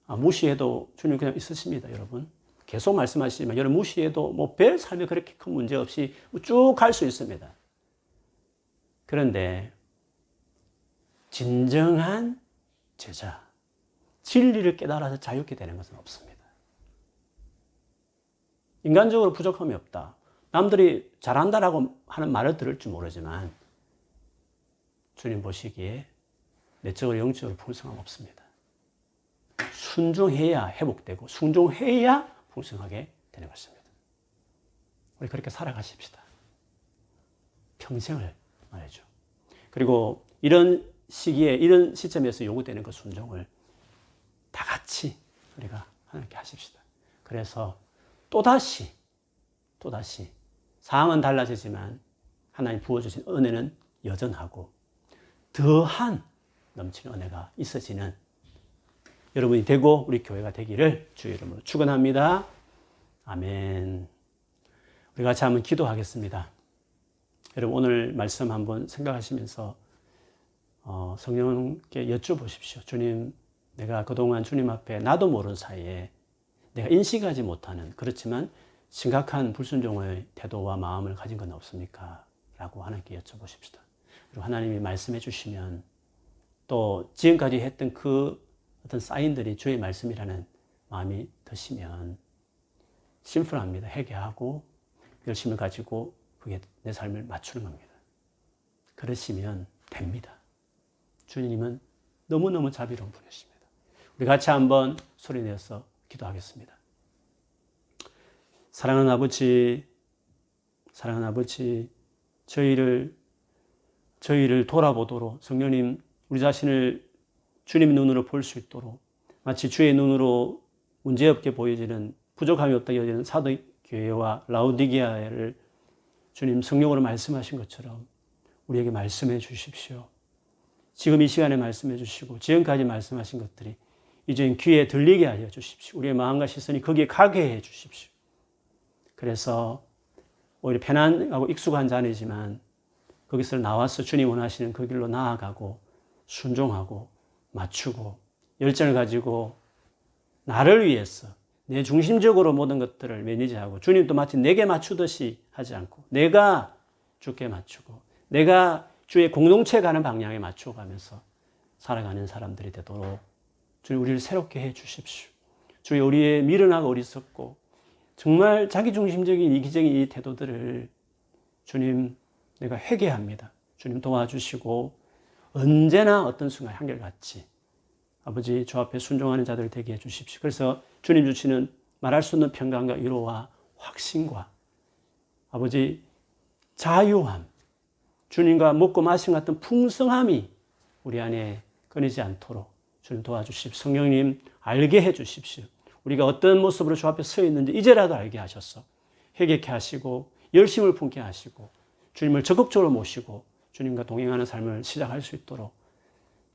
무시해도 주님 그냥 있으십니다, 여러분. 계속 말씀하시지만 여러분 무시해도 뭐 별 삶에 그렇게 큰 문제 없이 쭉 갈 수 있습니다. 그런데 진정한 제자, 진리를 깨달아서 자유케 되는 것은 없습니다. 인간적으로 부족함이 없다. 남들이 잘한다라고 하는 말을 들을지 모르지만 주님 보시기에 내적으로 영적으로 풍성함 없습니다. 순종해야 회복되고 순종해야 풍성하게 되는 것입니다. 우리 그렇게 살아가십시다. 평생을 말이죠. 그리고 이런 시기에 이런 시점에서 요구되는 그 순종을 다 같이 우리가 하나님께 하십시다. 그래서 또다시 상황은 달라지지만 하나님 부어주신 은혜는 여전하고 더한 넘치는 은혜가 있어지는 여러분이 되고 우리 교회가 되기를 주의 이름으로 축원합니다. 아멘. 우리 같이 한번 기도하겠습니다. 여러분 오늘 말씀 한번 생각하시면서 성령께 여쭤보십시오. 주님, 내가 그동안 주님 앞에 나도 모르는 사이에 내가 인식하지 못하는 그렇지만 심각한 불순종의 태도와 마음을 가진 건 없습니까? 라고 하나님께 여쭤보십시다. 그리고 하나님이 말씀해 주시면 또 지금까지 했던 그 어떤 사인들이 주의 말씀이라는 마음이 드시면 심플합니다. 회개하고 열심을 가지고 그게 내 삶을 맞추는 겁니다. 그러시면 됩니다. 주님은 너무너무 자비로운 분이십니다. 우리 같이 한번 소리내서 기도하겠습니다. 사랑하는 아버지, 저희를 돌아보도록 성령님 우리 자신을 주님의 눈으로 볼 수 있도록 마치 주의 눈으로 문제없게 보여지는 부족함이 없다 여기는 사도교회와 라오디게아를 주님 성령으로 말씀하신 것처럼 우리에게 말씀해 주십시오. 지금 이 시간에 말씀해 주시고 지금까지 말씀하신 것들이 이제 귀에 들리게 하여 주십시오. 우리의 마음과 시선이 거기에 가게 해 주십시오. 그래서 오히려 편안하고 익숙한 자리지만 거기서 나와서 주님 원하시는 그 길로 나아가고 순종하고 맞추고 열정을 가지고 나를 위해서 내 중심적으로 모든 것들을 매니지하고 주님도 마치 내게 맞추듯이 하지 않고 내가 주께 맞추고 내가 주의 공동체 가는 방향에 맞춰가면서 살아가는 사람들이 되도록 주님 우리를 새롭게 해 주십시오. 주의 우리의 미련하고 어리석고 정말 자기중심적인 이기적인 이 태도들을 주님 내가 회개합니다. 주님 도와주시고 언제나 어떤 순간 한결같이 아버지 주 앞에 순종하는 자들 되게 해 주십시오. 그래서 주님 주시는 말할 수 없는 평강과 위로와 확신과 아버지 자유함, 주님과 먹고 마신 같은 풍성함이 우리 안에 끊이지 않도록 주님 도와주십시오. 성령님 알게 해 주십시오. 우리가 어떤 모습으로 주 앞에 서 있는지 이제라도 알게 하셔서 회개케 하시고 열심을 품게 하시고 주님을 적극적으로 모시고 주님과 동행하는 삶을 시작할 수 있도록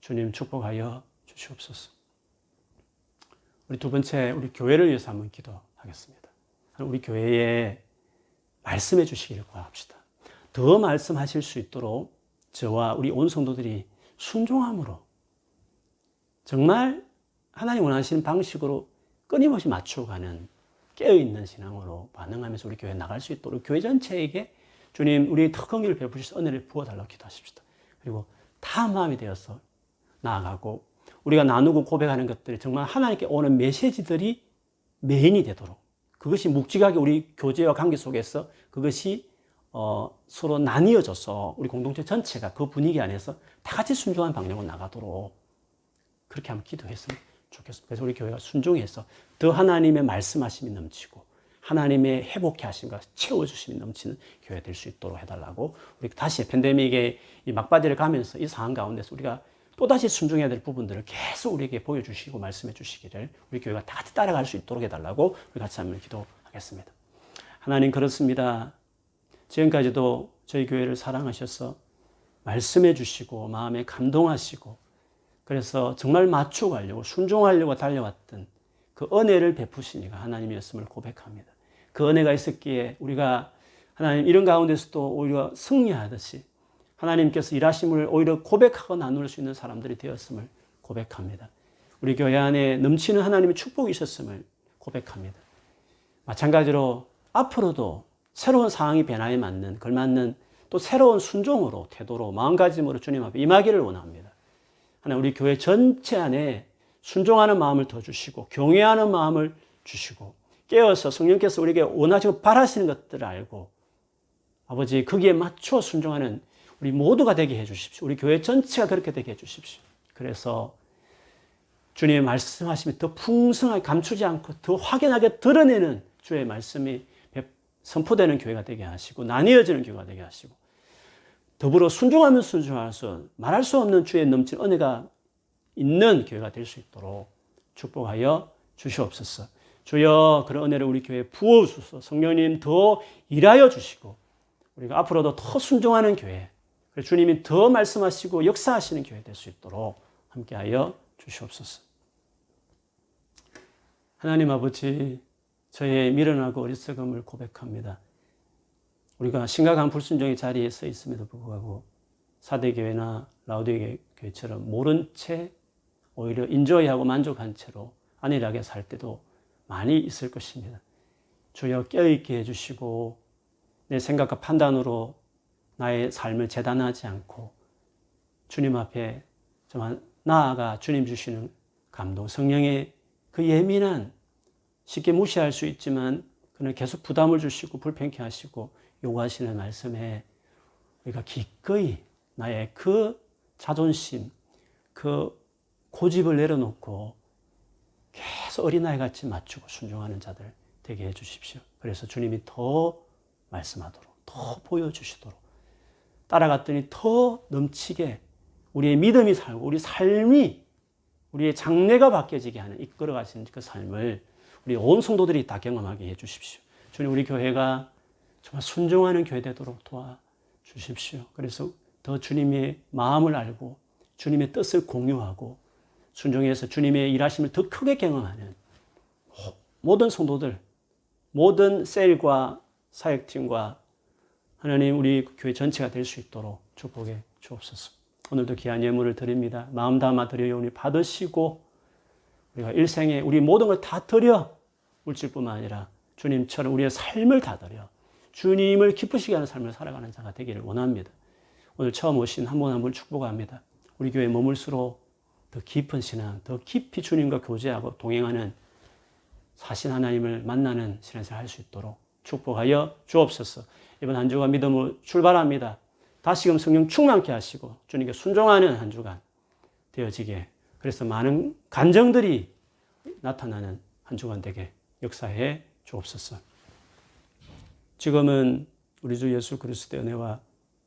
주님 축복하여 주시옵소서. 우리 두 번째 우리 교회를 위해서 한번 기도하겠습니다. 우리 교회에 말씀해 주시기를 구합시다. 더 말씀하실 수 있도록 저와 우리 온 성도들이 순종함으로 정말 하나님 원하시는 방식으로 끊임없이 맞춰가는 깨어있는 신앙으로 반응하면서 우리 교회 나갈 수 있도록 교회 전체에게 주님 우리의 특권기를 베푸셔서 은혜를 부어달라고 기도하십시다. 그리고 다 마음이 되어서 나아가고 우리가 나누고 고백하는 것들이 정말 하나님께 오는 메시지들이 메인이 되도록 그것이 묵직하게 우리 교제와 관계 속에서 그것이 서로 나뉘어져서 우리 공동체 전체가 그 분위기 안에서 다 같이 순종한 방향으로 나가도록 그렇게 한번 기도했으면 좋겠습니다. 그래서 우리 교회가 순종해서 더 하나님의 말씀하심이 넘치고 하나님의 회복케 하심과 채워주심이 넘치는 교회 될 수 있도록 해달라고 우리 다시 팬데믹의 이 막바지를 가면서 이 상황 가운데서 우리가 또다시 순종해야 될 부분들을 계속 우리에게 보여주시고 말씀해 주시기를 우리 교회가 다 같이 따라갈 수 있도록 해달라고 우리 같이 한번 기도하겠습니다. 하나님 그렇습니다. 지금까지도 저희 교회를 사랑하셔서 말씀해 주시고 마음에 감동하시고 그래서 정말 맞춰가려고 순종하려고 달려왔던 그 은혜를 베푸시니까 하나님이었음을 고백합니다. 그 은혜가 있었기에 우리가 하나님 이런 가운데서도 오히려 승리하듯이 하나님께서 일하심을 오히려 고백하고 나눌 수 있는 사람들이 되었음을 고백합니다. 우리 교회 안에 넘치는 하나님의 축복이 있었음을 고백합니다. 마찬가지로 앞으로도 새로운 상황이 변화에 맞는 걸맞는 또 새로운 순종으로 태도로 마음가짐으로 주님 앞에 임하기를 원합니다. 하나님 우리 교회 전체 안에 순종하는 마음을 더 주시고 경외하는 마음을 주시고 깨어서 성령께서 우리에게 원하시고 바라시는 것들을 알고 아버지 거기에 맞춰 순종하는 우리 모두가 되게 해 주십시오. 우리 교회 전체가 그렇게 되게 해 주십시오. 그래서 주님의 말씀하심이 더 풍성하게 감추지 않고 더 확연하게 드러내는 주의 말씀이 선포되는 교회가 되게 하시고 나뉘어지는 교회가 되게 하시고 더불어 순종하면 순종할수록 말할 수 없는 주의 넘친 은혜가 있는 교회가 될 수 있도록 축복하여 주시옵소서. 주여 그런 은혜를 우리 교회에 부어주소서. 성령님 더 일하여 주시고 우리가 앞으로도 더 순종하는 교회, 주님이 더 말씀하시고 역사하시는 교회 될 수 있도록 함께하여 주시옵소서. 하나님 아버지, 저의 미련하고 어리석음을 고백합니다. 우리가 심각한 불순종의 자리에 서 있음에도 불구하고 사대교회나 라우디게 교회처럼 모른 채 오히려 인조이하고 만족한 채로 안일하게 살 때도 많이 있을 것입니다. 주여 깨어있게 해주시고 내 생각과 판단으로 나의 삶을 재단하지 않고 주님 앞에 정말 나아가 주님 주시는 감동, 성령의 그 예민한 쉽게 무시할 수 있지만 그는 계속 부담을 주시고 불편케 하시고 요구하시는 말씀에 우리가 기꺼이 나의 그 자존심, 그 고집을 내려놓고 계속 어린아이 같이 맞추고 순종하는 자들 되게 해주십시오. 그래서 주님이 더 말씀하도록, 더 보여주시도록, 따라갔더니 더 넘치게 우리의 믿음이 살고 우리 삶이 우리의 장래가 바뀌어지게 하는 이끌어 가시는 그 삶을 우리 온 성도들이 다 경험하게 해주십시오. 주님, 우리 교회가 정말 순종하는 교회 되도록 도와주십시오. 그래서 더 주님의 마음을 알고 주님의 뜻을 공유하고 순종해서 주님의 일하심을 더 크게 경험하는 모든 성도들, 모든 셀과 사역팀과 하나님 우리 교회 전체가 될 수 있도록 축복해 주옵소서. 오늘도 귀한 예물을 드립니다. 마음 담아 드려오니 받으시고 우리가 일생에 우리 모든 걸 다 드려 물질뿐만 아니라 주님처럼 우리의 삶을 다 드려 주님을 기쁘시게 하는 삶을 살아가는 자가 되기를 원합니다. 오늘 처음 오신 한 분 한 분 축복합니다. 우리 교회에 머물수록 더 깊은 신앙, 더 깊이 주님과 교제하고 동행하는 사신 하나님을 만나는 신앙생활을 할 수 있도록 축복하여 주옵소서. 이번 한 주간 믿음으로 출발합니다. 다시금 성령 충만케 하시고 주님께 순종하는 한 주간 되어지게, 그래서 많은 간정들이 나타나는 한 주간 되게 역사해 주옵소서. 지금은 우리 주 예수 그리스도의 은혜와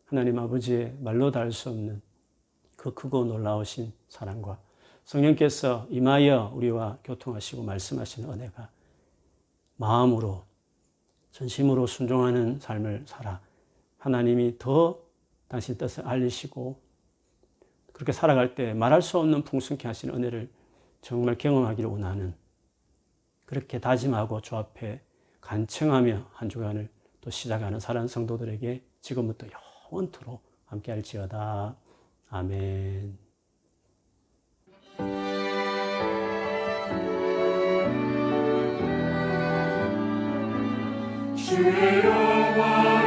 하나님 아버지의 말로 닿을 수 없는 그 크고 놀라우신 사랑과 성령께서 임하여 우리와 교통하시고 말씀하시는 은혜가 마음으로 전심으로 순종하는 삶을 살아 하나님이 더 당신 뜻을 알리시고 그렇게 살아갈 때 말할 수 없는 풍성케 하시는 은혜를 정말 경험하기를 원하는, 그렇게 다짐하고 주 앞에 간청하며 한 주간을 또 시작하는 사랑하는 성도들에게 지금부터 영원토록 함께할지어다. 아멘. 주의 영광